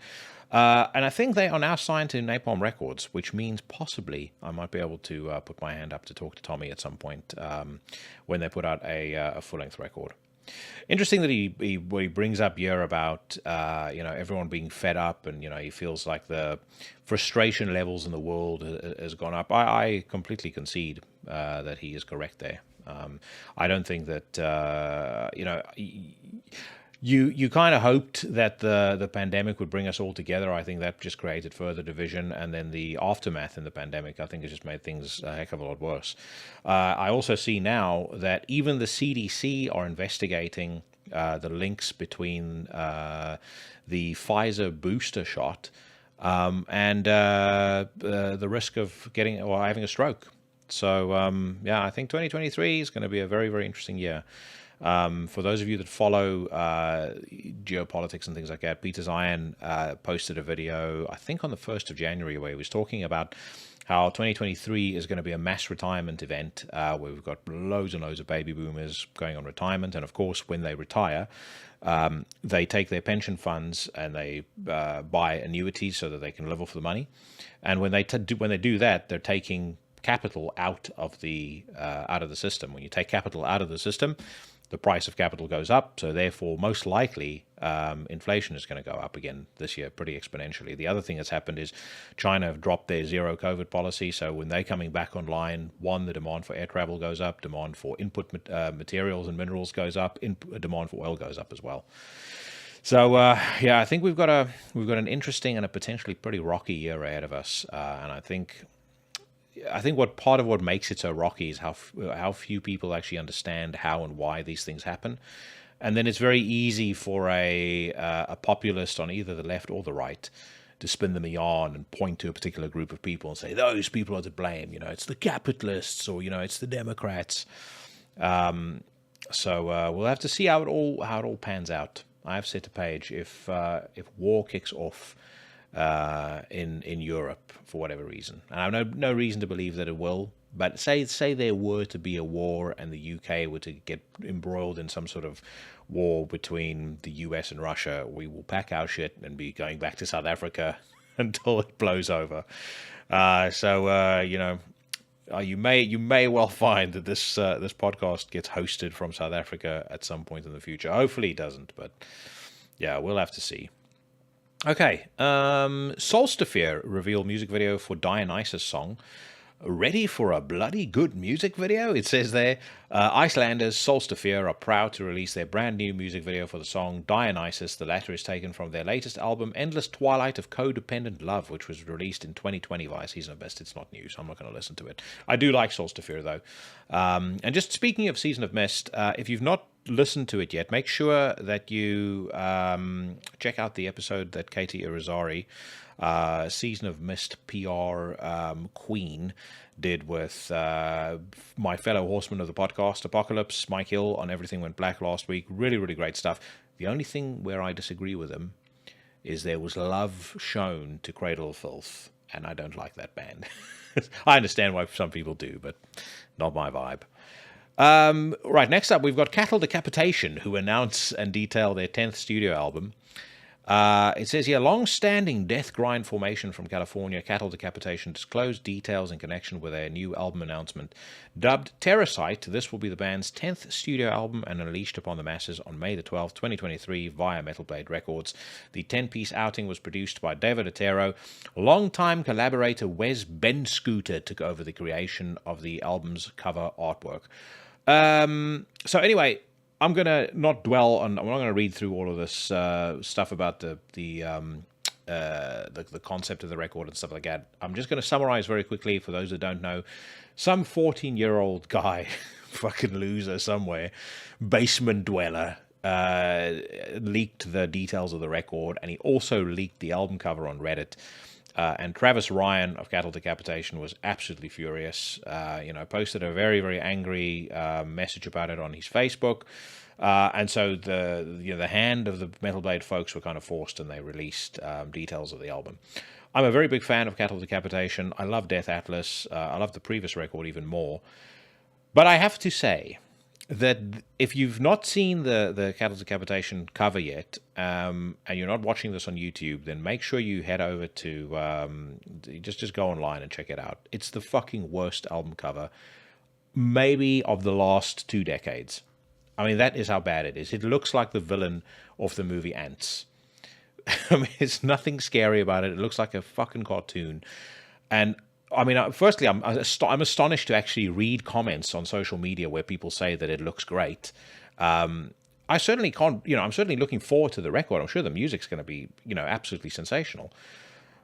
And I think they are now signed to Napalm Records, which means possibly I might be able to put my hand up to talk to Tommy at some point when they put out a full-length record. Interesting that he brings up here about everyone being fed up, and he feels like the frustration levels in the world has gone up. I completely concede that he is correct there. I don't think that You kind of hoped that the pandemic would bring us all together. I think that just created further division, and then the aftermath in the pandemic, I think, has just made things a heck of a lot worse. I also see now that even the CDC are investigating the links between the Pfizer booster shot and the risk of getting or having a stroke. So, I think 2023 is going to be a very, very interesting year. For those of you that follow geopolitics and things like that, Peter Zion posted a video, I think on the 1st of January, where he was talking about how 2023 is going to be a mass retirement event where we've got loads and loads of baby boomers going on retirement. And of course, when they retire, they take their pension funds and they buy annuities so that they can live off the money. And when they do that, they're taking capital out of the system. When you take capital out of the system, the price of capital goes up, so therefore most likely inflation is going to go up again this year pretty exponentially. The other thing that's happened is China have dropped their zero COVID policy, so when they're coming back online, one, the demand for air travel goes up, demand for input materials and minerals goes up, demand for oil goes up as well. So I think we've got an interesting and a potentially pretty rocky year ahead of us, and I think what part of what makes it so rocky is how few people actually understand how and why these things happen, and then it's very easy for a populist on either the left or the right to spin them a yarn and point to a particular group of people and say those people are to blame. It's the capitalists, or it's the Democrats. So we'll have to see how it all pans out. I have said to Paige, if war kicks off in Europe for whatever reason, and I have no reason to believe that it will, but say there were to be a war and the UK were to get embroiled in some sort of war between the US and Russia, we will pack our shit and be going back to South Africa until it blows over. You may well find that this podcast gets hosted from South Africa at some point in the future. Hopefully it doesn't, but yeah, we'll have to see. Okay, Solstafir revealed music video for Dionysus song. Ready for a bloody good music video? It says there. Icelanders Solstafir are proud to release their brand new music video for the song Dionysus. The latter is taken from their latest album, Endless Twilight of Codependent Love, which was released in 2020 via Season of Mist. It's not new, so I'm not going to listen to it. I do like Solstafir, though. And just speaking of Season of Mist, if you've not listened to it yet, make sure that you check out the episode that Katie Irizarry, Season of Mist PR queen, did with my fellow horseman of the podcast, Apocalypse, Mike Hill, on Everything Went Black last week. Really, really great stuff. The only thing where I disagree with him is there was love shown to Cradle of Filth, and I don't like that band. I understand why some people do, but not my vibe. Right, next up, we've got Cattle Decapitation, who announce and detail their 10th studio album. It says here, long-standing death grind formation from California, Cattle Decapitation disclosed details in connection with their new album announcement. Dubbed Terrasite, this will be the band's 10th studio album and unleashed upon the masses on May the 12th, 2023 via Metal Blade Records. The 10-piece outing was produced by David Otero. Longtime collaborator Wes Benscooter took over the creation of the album's cover artwork. So anyway, I'm going to not dwell on. I'm not going to read through all of this stuff about the concept of the record and stuff like that. I'm just going to summarize very quickly for those that don't know. Some 14-year-old guy, fucking loser somewhere, basement dweller, leaked the details of the record, and he also leaked the album cover on Reddit. And Travis Ryan of Cattle Decapitation was absolutely furious. Posted a very, very angry message about it on his Facebook. And so the hand of the Metal Blade folks were kind of forced, and they released details of the album. I'm a very big fan of Cattle Decapitation. I love Death Atlas. I love the previous record even more. But I have to say that if you've not seen the Cattle Decapitation cover yet, and you're not watching this on YouTube, then make sure you head over to just go online and check it out. It's the fucking worst album cover, maybe of the last 2 decades. I mean, that is how bad it is. It looks like the villain of the movie Ants. I mean, it's nothing scary about it. It looks like a fucking cartoon. And I mean, firstly, I'm astonished to actually read comments on social media where people say that it looks great. I certainly can't, I'm certainly looking forward to the record. I'm sure the music's going to be, absolutely sensational.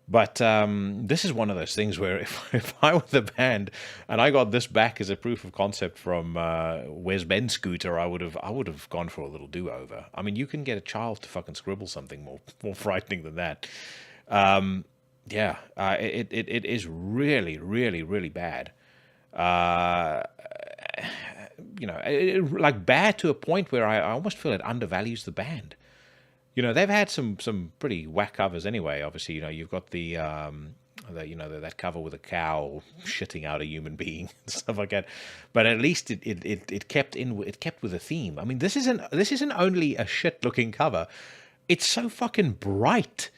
But this is one of those things where if I were the band and I got this back as a proof of concept from Where's Ben Scooter, I would have gone for a little do-over. I mean, you can get a child to fucking scribble something more frightening than that. It is really, really, really bad. Like bad to a point where I almost feel it undervalues the band. They've had some pretty whack covers anyway. Obviously, you've got that cover with a cow shitting out a human being and stuff like that. But at least it kept with a theme. I mean, this isn't only a shit looking cover. It's so fucking bright.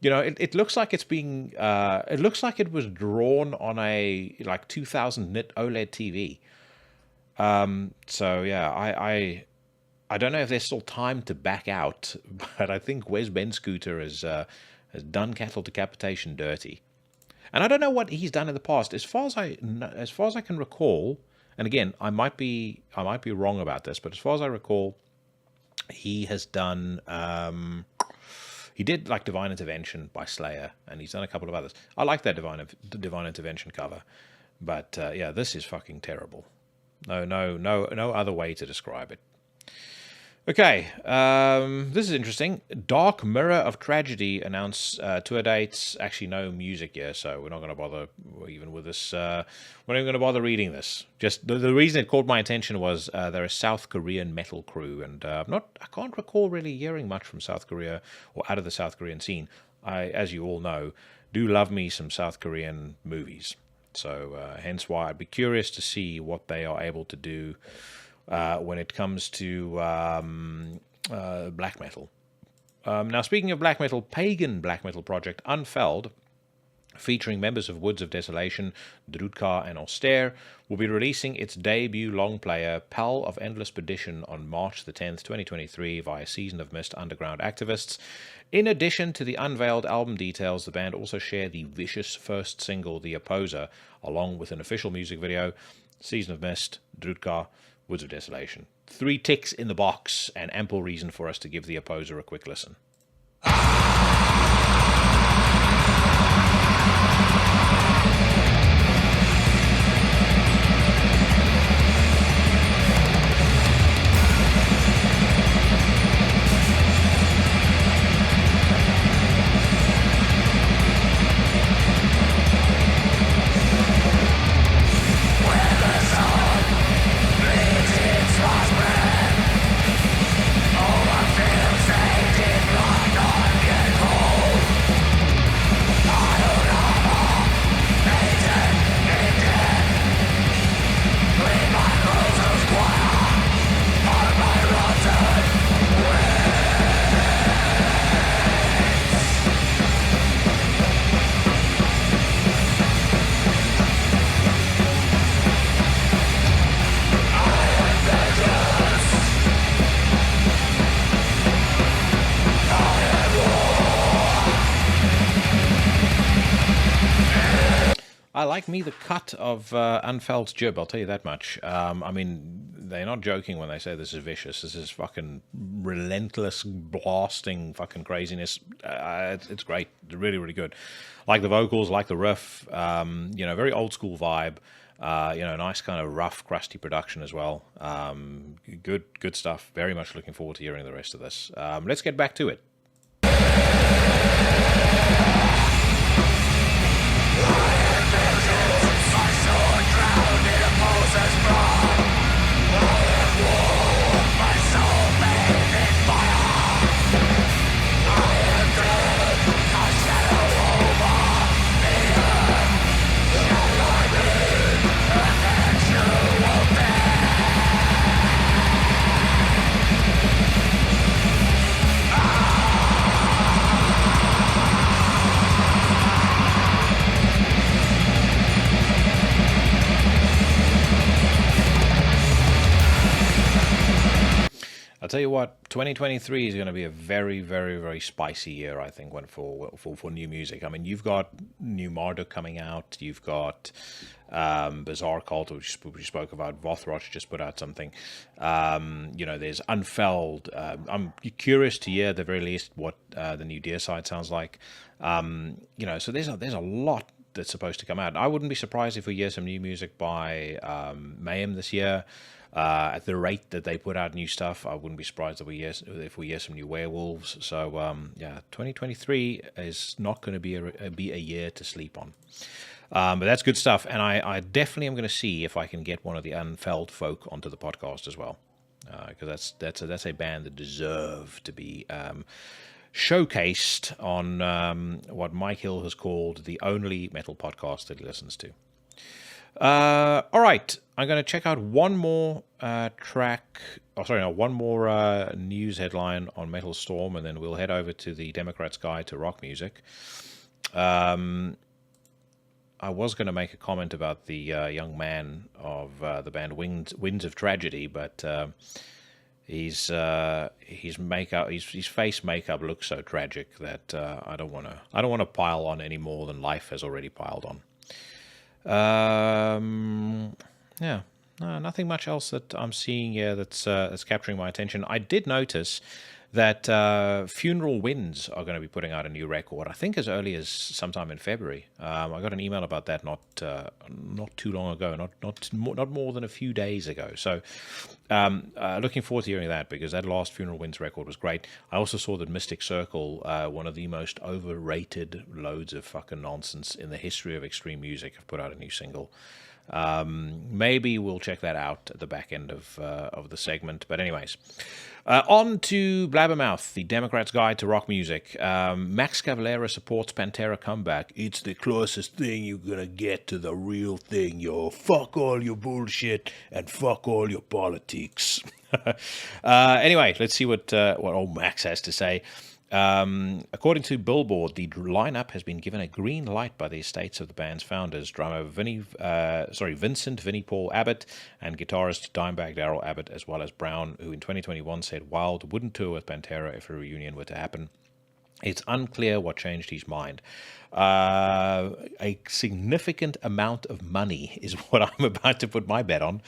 It looks like it's being. It looks like it was drawn on a 2000 nit OLED TV. So yeah, I don't know if there's still time to back out, but I think Wes Ben Scooter has done Cattle Decapitation dirty, and I don't know what he's done in the past. As far as I can recall, and again, I might be wrong about this, but as far as I recall, he has done. He did Divine Intervention by Slayer, and he's done a couple of others. I like that Divine Intervention cover, but this is fucking terrible. No other way to describe it. Okay, this is interesting. Dark Mirror of Tragedy announced tour dates. Actually, no music here, so we're not going to bother even with this. We're not even going to bother reading this. Just the reason it caught my attention was they're a South Korean metal crew, and I can't recall really hearing much from South Korea or out of the South Korean scene. I, as you all know, do love me some South Korean movies. So hence why I'd be curious to see what they are able to do when it comes to black metal. Now, speaking of black metal, pagan black metal project Unfelled, featuring members of Woods of Desolation, Drudkar and Austere, will be releasing its debut long player, Pal of Endless Perdition, on March the 10th, 2023 via Season of Mist underground activists. In addition to the unveiled album details, the band also share the vicious first single, The Opposer, along with an official music video. Season of Mist, Drudkar, Woods of Desolation. 3 ticks in the box, and ample reason for us to give The Opposer a quick listen. I like me the cut of Unfelled's jib, I'll tell you that much. I mean, they're not joking when they say this is vicious. This is fucking relentless, blasting fucking craziness. It's great. It's really, really good. Like the vocals, like the riff, very old school vibe. Nice kind of rough, crusty production as well. Good stuff. Very much looking forward to hearing the rest of this. Let's get back to it. tell you what, 2023 is going to be a very, very, very spicy year, I think, for new music. I mean, you've got new Marduk coming out. You've got Bizarrekult, which we spoke about. Vothroch just put out something. There's Unfelled. I'm curious to hear, at the very least, what the new Deer side sounds like. So there's a lot that's supposed to come out. I wouldn't be surprised if we hear some new music by Mayhem this year. At the rate that they put out new stuff, I wouldn't be surprised if we hear some new Werewolves. So 2023 is not going to be a year to sleep on. But that's good stuff, and I definitely am going to see if I can get one of the Unfelled folk onto the podcast as well, because that's a band that deserve to be showcased on what Mike Hill has called the only metal podcast that he listens to. All right, I'm going to check out one more one more news headline on Metal Storm, and then we'll head over to the Democrats' Guide to Rock Music. I was going to make a comment about the young man of the band Winds of Tragedy, but his face makeup looks so tragic that I don't want to pile on any more than life has already piled on. Nothing much else that I'm seeing here that's capturing my attention. I did notice that Funeral Winds are going to be putting out a new record, I think as early as sometime in February. I got an email about that not too long ago, not more than a few days ago. So looking forward to hearing that, because that last Funeral Winds record was great. I also saw that Mystic Circle, one of the most overrated loads of fucking nonsense in the history of extreme music, have put out a new single. Maybe we'll check that out at the back end of the segment. But anyways, on to Blabbermouth, the Democrats' Guide to Rock Music. Max Cavalera supports Pantera comeback. It's the closest thing you're gonna get to the real thing, yo. Fuck all your bullshit and fuck all your politics. Anyway, let's see what old Max has to say. According to Billboard, the lineup has been given a green light by the estates of the band's founders, drummer Vincent Vinnie Paul Abbott and guitarist Dimebag Darrell Abbott, as well as Brown, who in 2021 said Wild wouldn't tour with Pantera if a reunion were to happen. It's unclear what changed his mind. A significant amount of money is what I'm about to put my bet on.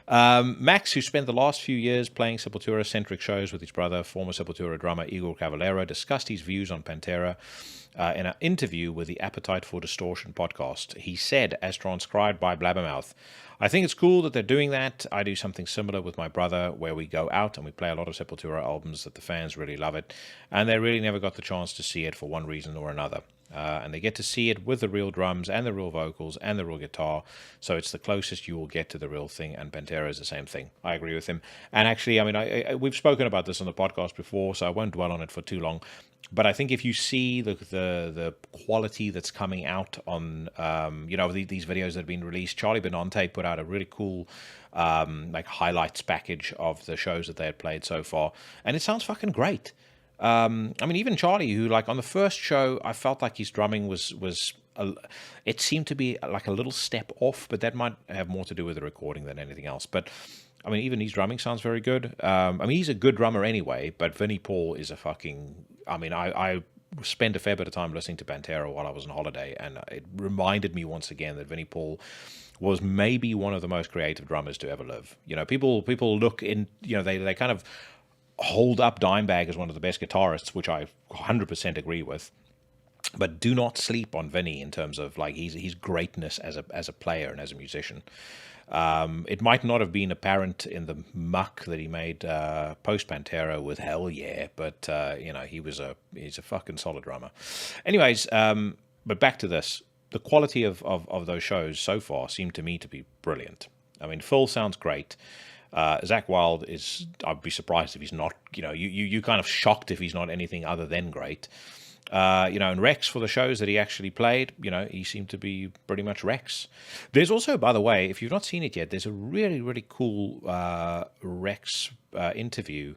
Max, who spent the last few years playing Sepultura-centric shows with his brother, former Sepultura drummer Igor Cavalera, discussed his views on Pantera in an interview with the Appetite for Distortion podcast. He said, as transcribed by Blabbermouth, "I think it's cool that they're doing that. I do something similar with my brother, where we go out and we play a lot of Sepultura albums that the fans really love it, and they really never got the chance to see it for one reason or another. And they get to see it with the real drums and the real vocals and the real guitar, so it's the closest you will get to the real thing, and Pantera is the same thing." I agree with him. And actually, I mean, we've spoken about this on the podcast before, so I won't dwell on it for too long. But I think if you see the quality that's coming out on these videos that have been released, Charlie Benante put out a really cool highlights package of the shows that they had played so far, and it sounds fucking great. I mean, even Charlie, who on the first show, I felt like his drumming was it seemed to be like a little step off, but that might have more to do with the recording than anything else. But I mean, even his drumming sounds very good. I mean, he's a good drummer anyway, but Vinnie Paul is a fucking... I mean, I spent a fair bit of time listening to Pantera while I was on holiday, and it reminded me once again that Vinnie Paul was maybe one of the most creative drummers to ever live. People look in, they kind of hold up Dimebag as one of the best guitarists, which I 100% agree with. But do not sleep on Vinny in terms of his greatness as a player and as a musician. It might not have been apparent in the muck that he made post Pantera with Hell Yeah, but he's a fucking solid drummer. Anyways, but back to this. The quality of those shows so far seem to me to be brilliant. I mean, Phil sounds great. Zakk Wylde I'd be surprised if he's not, you kind of shocked if he's not anything other than great. And Rex, for the shows that he actually played, he seemed to be pretty much Rex. There's also, by the way, if you've not seen it yet, there's a really, really cool Rex interview.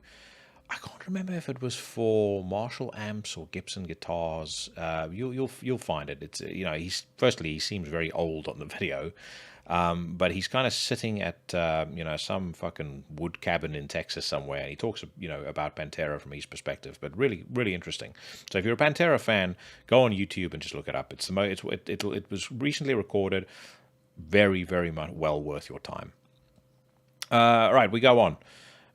I can't remember if it was for Marshall amps or Gibson guitars. You'll find it. It's he seems very old on the video, but he's kind of sitting at some fucking wood cabin in Texas somewhere, and he talks about Pantera from his perspective. But really, really interesting. So if you're a Pantera fan, go on YouTube and just look it up. It was recently recorded. Very, very much well worth your time. Right, we go on.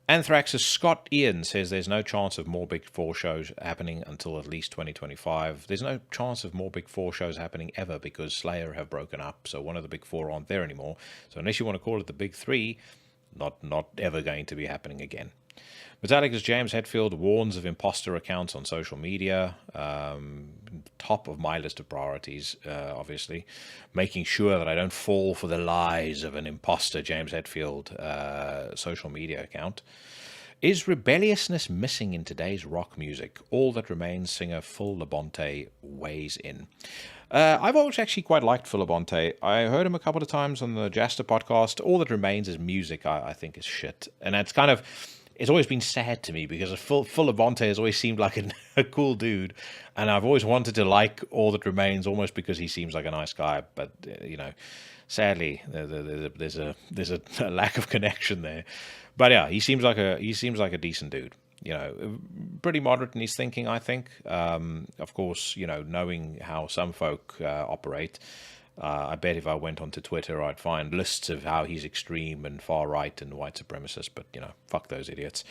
Anthrax's Scott Ian says there's no chance of more Big Four shows happening until at least 2025. There's no chance of more Big Four shows happening ever because Slayer have broken up, so one of the Big Four aren't there anymore. So unless you want to call it the Big Three, not ever going to be happening again. Metallica's James Hetfield warns of imposter accounts on social media. Top of my list of priorities, obviously. Making sure that I don't fall for the lies of an imposter James Hetfield social media account. Is rebelliousness missing in today's rock music? All that remains, singer Phil Labonte weighs in. I've always actually quite liked Phil Labonte. I heard him a couple of times on the Jasta podcast. All that remains is music, I think, is shit. And that's kind of... It's always been sad to me because Phil Labonte has always seemed like a cool dude, and I've always wanted to like All That Remains almost because he seems like a nice guy. But sadly, there's a lack of connection there. But yeah, he seems like a decent dude. Pretty moderate in his thinking, I think. Of course, knowing how some folk operate. I bet if I went onto Twitter, I'd find lists of how he's extreme and far right and white supremacist, but, fuck those idiots.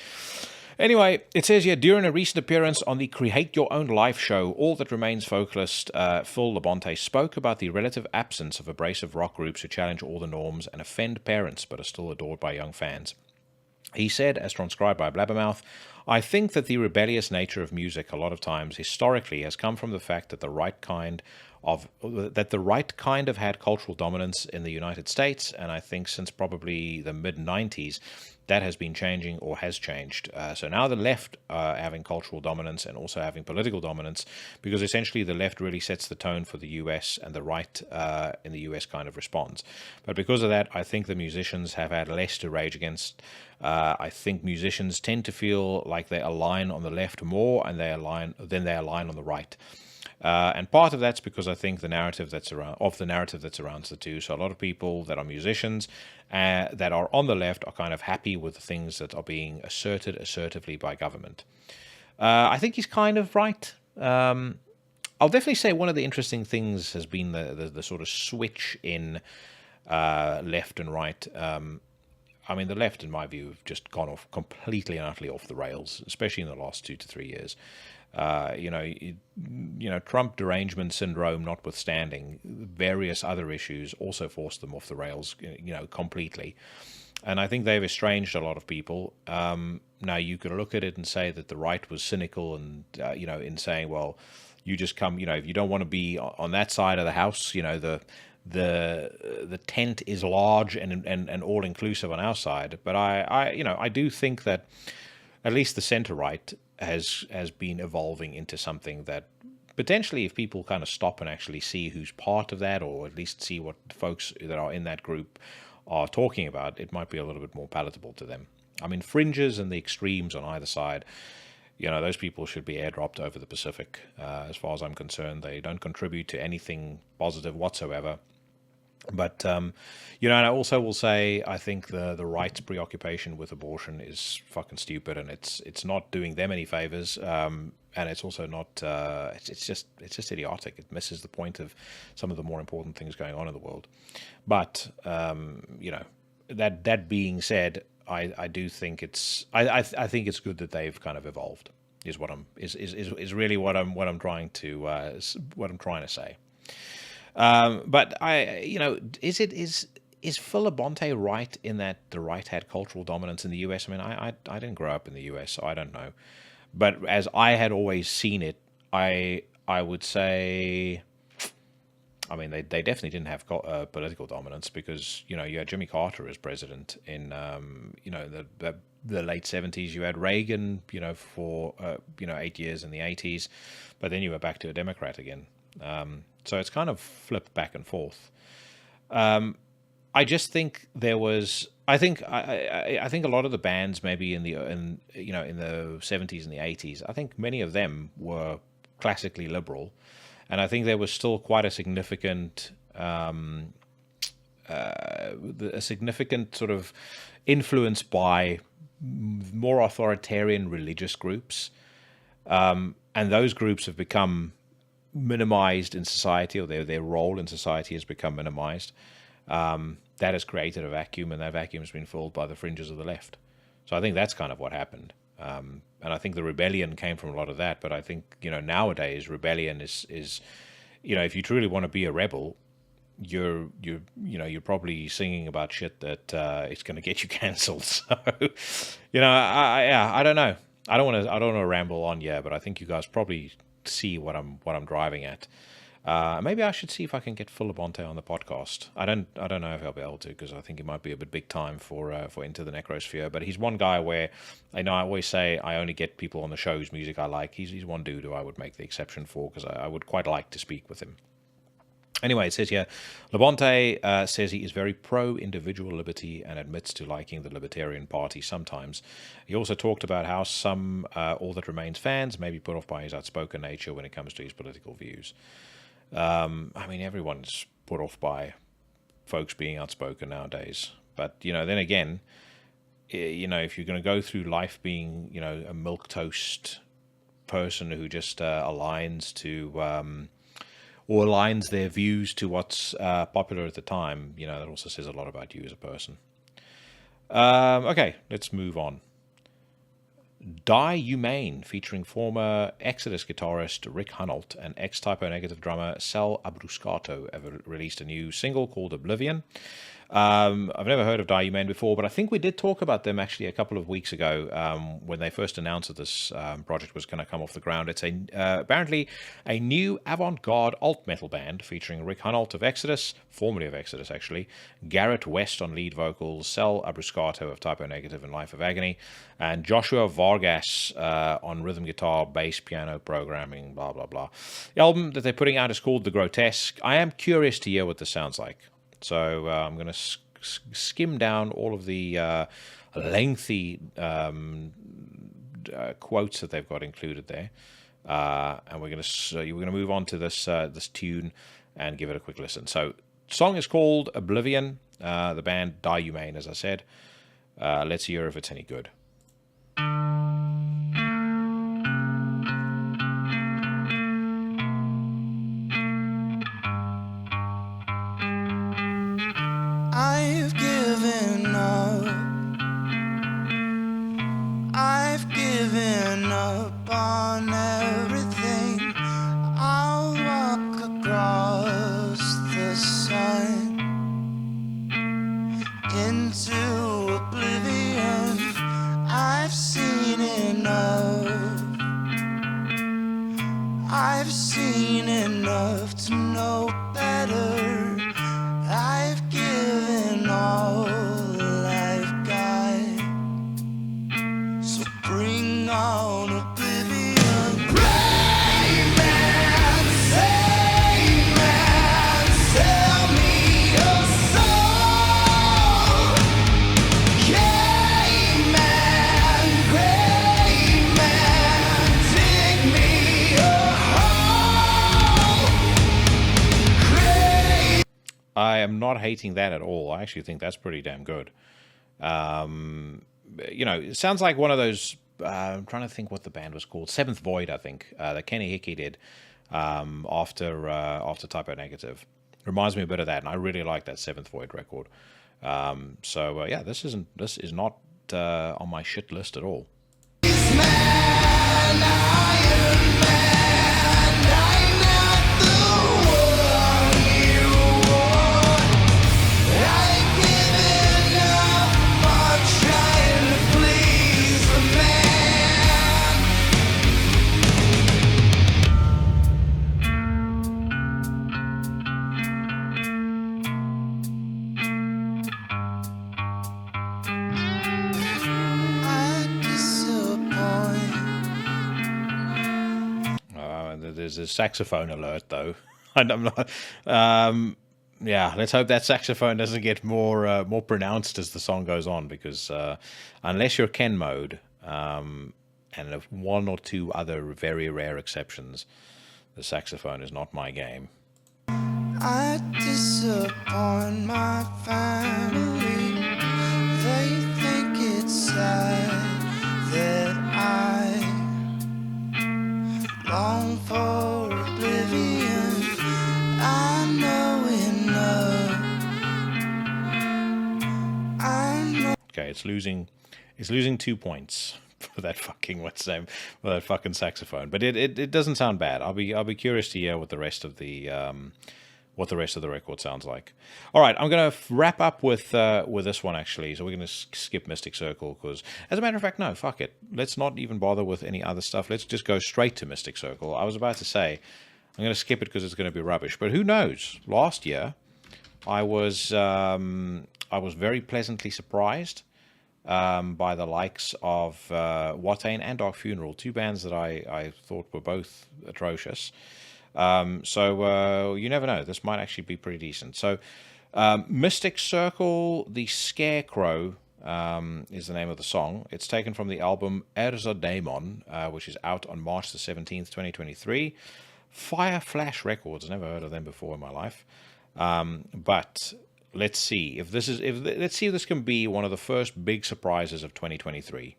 Anyway, it says here, during a recent appearance on the Create Your Own Life show, All That Remains vocalist Phil Labonte spoke about the relative absence of abrasive rock groups who challenge all the norms and offend parents but are still adored by young fans. He said, as transcribed by Blabbermouth, I think that the rebellious nature of music a lot of times historically has come from the fact that the right kind of had cultural dominance in the United States, and I think since probably the mid-90s that has been changing or has changed. So now the left are having cultural dominance and also having political dominance, because essentially the left really sets the tone for the US and the right in the US kind of responds. But because of that, I think the musicians have had less to rage against. I think musicians tend to feel like they align on the left more and they align on the right. And part of that's because I think the narrative that surrounds the two. So a lot of people that are musicians that are on the left are kind of happy with the things that are being asserted assertively by government. I think he's kind of right. I'll definitely say one of the interesting things has been the sort of switch in left and right. I mean, the left, in my view, have just gone off completely and utterly off the rails, especially in the last 2 to 3 years. Trump derangement syndrome notwithstanding, various other issues also forced them off the rails, completely. And I think they've estranged a lot of people. Now, you could look at it and say that the right was cynical and, in saying, well, you just come, if you don't want to be on that side of the house, the tent is large and all inclusive on our side. But I do think that at least the center right has been evolving into something that potentially, if people kind of stop and actually see who's part of that, or at least see what folks that are in that group are talking about, it might be a little bit more palatable to them. I mean, fringes and the extremes on either side, those people should be airdropped over the Pacific. As far as I'm concerned, they don't contribute to anything positive whatsoever. But, and I also will say, I think the right's preoccupation with abortion is fucking stupid, and it's not doing them any favors. And it's also not, it's just idiotic. It misses the point of some of the more important things going on in the world. But, that being said, I do think I think it's good that they've kind of evolved, is really what I'm trying to say. But is Phil Labonte right in that the right had cultural dominance in the US? I mean, I didn't grow up in the US, so I don't know. But as I had always seen it, I would say, I mean, they definitely didn't have political dominance, because you had Jimmy Carter as president in the late 70s. You had Reagan, for 8 years in the 80s, but then you were back to a Democrat again. So it's kind of flipped back and forth. I just think there was I think a lot of the bands maybe in the 70s and the 80s, I think many of them were classically liberal, and I think there was still quite a significant sort of influence by more authoritarian religious groups, and those groups have become minimized in society, or their role in society has become minimized. That has created a vacuum, and that vacuum has been filled by the fringes of the left. So I think that's kind of what happened. And I think the rebellion came from a lot of that. But I think, nowadays rebellion is if you truly want to be a rebel, you're probably singing about shit that it's going to get you cancelled. So, I don't know. I don't want to ramble on, but I think you guys probably see what I'm driving at. Maybe I should see if I can get Philibonte on the podcast. I don't know if I'll be able to, because I think it might be a bit big time for Into the Necrosphere. But he's one guy where I always say I only get people on the show whose music I like. He's one dude who I would make the exception for, because I would quite like to speak with him. Anyway, it says here, Labonte says he is very pro-individual liberty and admits to liking the Libertarian Party sometimes. He also talked about how some All That Remains fans may be put off by his outspoken nature when it comes to his political views. Everyone's put off by folks being outspoken nowadays. But, then again, if you're going to go through life being, a milquetoast person who just aligns to... or aligns their views to what's popular at the time, that also says a lot about you as a person. Okay, let's move on. Die Humane, featuring former Exodus guitarist Rick Hunolt and ex-Typo Negative drummer Sal Abruscato, have released a new single called Oblivion. I've never heard of Die Humane before, but I think we did talk about them actually a couple of weeks ago when they first announced that this project was going to come off the ground. It's apparently a new avant-garde alt-metal band featuring Rick Hunolt of Exodus, formerly of Exodus actually, Garrett West on lead vocals, Sal Abruscato of Typo Negative and Life of Agony, and Joshua Vargas on rhythm guitar, bass, piano, programming, blah, blah, blah. The album that they're putting out is called The Grotesque. I am curious to hear what this sounds like. So I'm going to skim down all of the lengthy quotes that they've got included there, and we're going to move on to this tune and give it a quick listen. So, the song is called Oblivion. The band Die Humane, as I said. Let's hear if it's any good. I've given up. I've given up on everything. I'll walk across the sun into oblivion. I've seen enough. I've seen enough to know better. I've given all I've got, so bring on oblivion. Rayman, say man, sell me your soul. Gay man, gray man, dig me a hole. I am not hating that at all. I actually think that's pretty damn good. It sounds like one of those. I'm trying to think what the band was called. Seventh Void, I think, that Kenny Hickey did after Typo Negative. Reminds me a bit of that, and I really like that Seventh Void record. This is not on my shit list at all. There's a saxophone alert, though. I'm not. Yeah, let's hope that saxophone doesn't get more pronounced as the song goes on, because unless you're Ken mode, and one or two other very rare exceptions, the saxophone is not my game. I disappoint my family. They think it's sad that I long for oblivion. I know enough. I know. Okay, it's losing 2 points for that fucking for that fucking saxophone. But it doesn't sound bad. I'll be curious to hear what the rest of the record sounds like. All right, I'm going to wrap up with this one, actually. So we're going to skip Mystic Circle, because, as a matter of fact, no, fuck it. Let's not even bother with any other stuff. Let's just go straight to Mystic Circle. I was about to say, I'm going to skip it because it's going to be rubbish. But who knows? Last year, I was very pleasantly surprised by the likes of Watain and Dark Funeral, two bands that I thought were both atrocious. So you never know. This might actually be pretty decent. So Mystic Circle, The Scarecrow is the name of the song. It's taken from the album Erza Daemon, which is out on March the 17th, 2023. Fire Flash Records. Never heard of them before in my life. But let's see if this can be one of the first big surprises of 2023.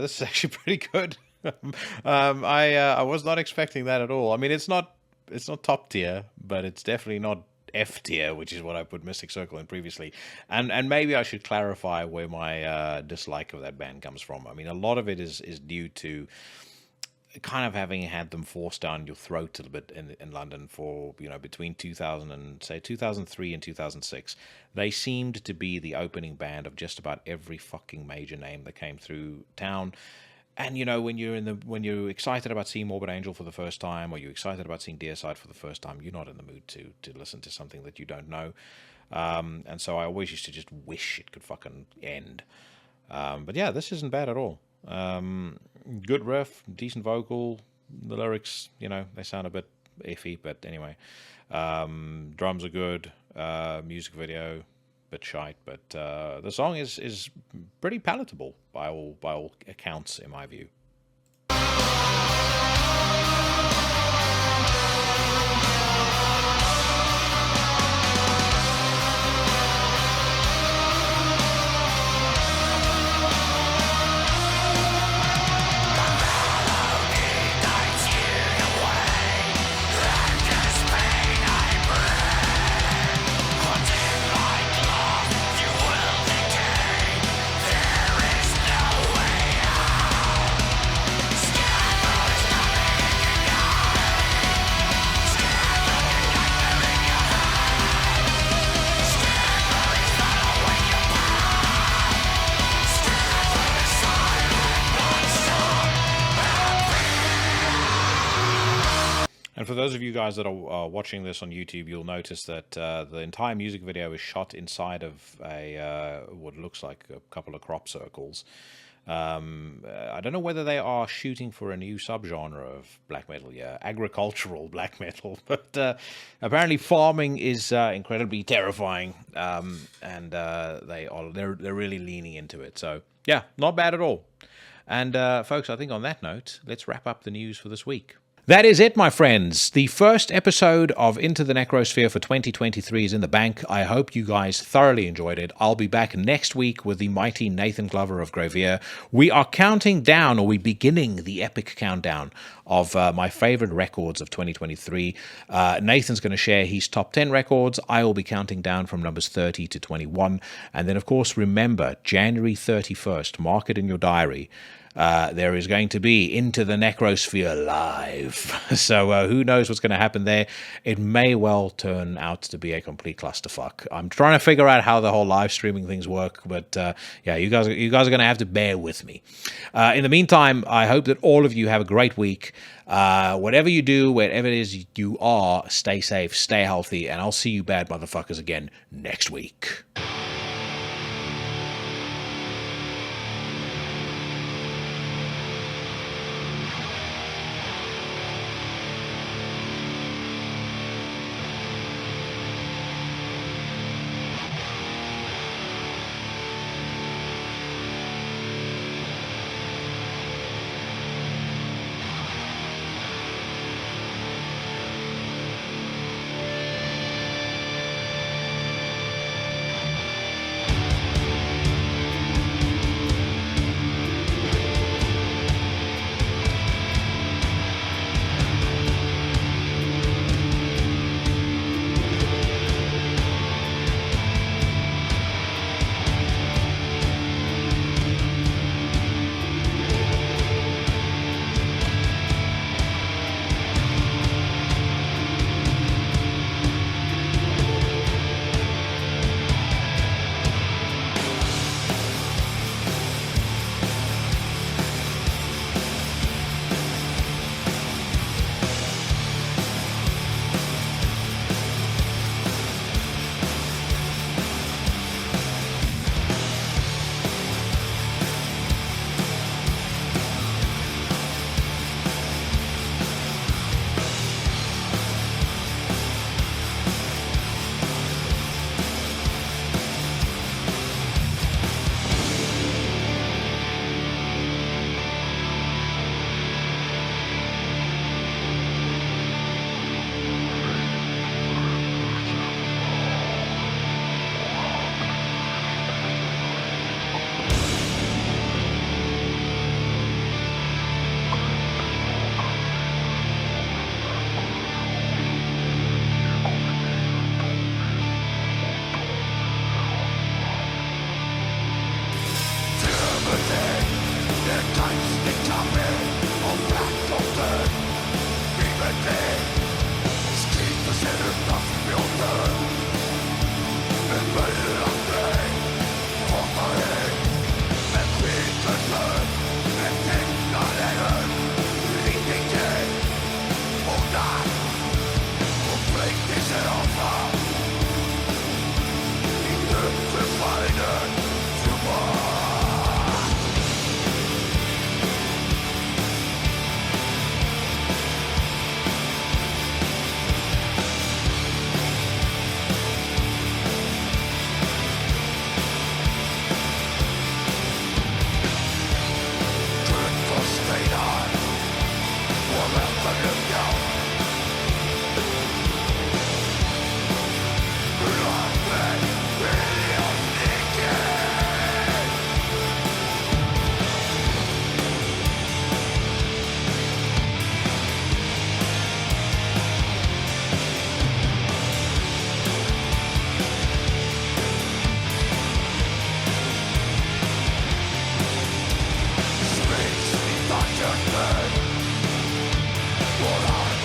This is actually pretty good. I was not expecting that at all. I mean, it's not top tier, but it's definitely not F tier, which is what I put Mystic Circle in previously. And maybe I should clarify where my dislike of that band comes from. I mean, a lot of it is due to kind of having had them forced down your throat a little bit in London for, between 2003 and 2006. They seemed to be the opening band of just about every fucking major name that came through town. And when you're excited about seeing Morbid Angel for the first time, or you're excited about seeing Deicide for the first time, you're not in the mood to listen to something that you don't know. And so I always used to just wish it could fucking end. But yeah, this isn't bad at all. Good riff, decent vocal. The lyrics, they sound a bit iffy, but anyway. Drums are good. Music video, bit shite, but the song is pretty palatable by all accounts, in my view. And for those of you guys that are watching this on YouTube, you'll notice that the entire music video is shot inside of what looks like a couple of crop circles. I don't know whether they are shooting for a new subgenre of black metal, agricultural black metal, but apparently farming is incredibly terrifying, and they're really leaning into it. So yeah, not bad at all. And folks, I think on that note, let's wrap up the news for this week. That is it, my friends. The first episode of Into the Necrosphere for 2023 is in the bank. I hope you guys thoroughly enjoyed it. I'll be back next week with the mighty Nathan Glover of Gravier. We are counting down, or we're beginning the epic countdown of my favorite records of 2023. Nathan's going to share his top 10 records. I will be counting down from numbers 30 to 21. And then, of course, remember, January 31st, mark it in your diary. There is going to be Into the Necrosphere live. So who knows what's going to happen there. It may well turn out to be a complete clusterfuck. I'm trying to figure out how the whole live streaming things work, but yeah, you guys are going to have to bear with me. In the meantime, I hope that all of you have a great week. Whatever you do, wherever it is you are, stay safe, stay healthy, and I'll see you bad motherfuckers again next week. What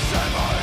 Seven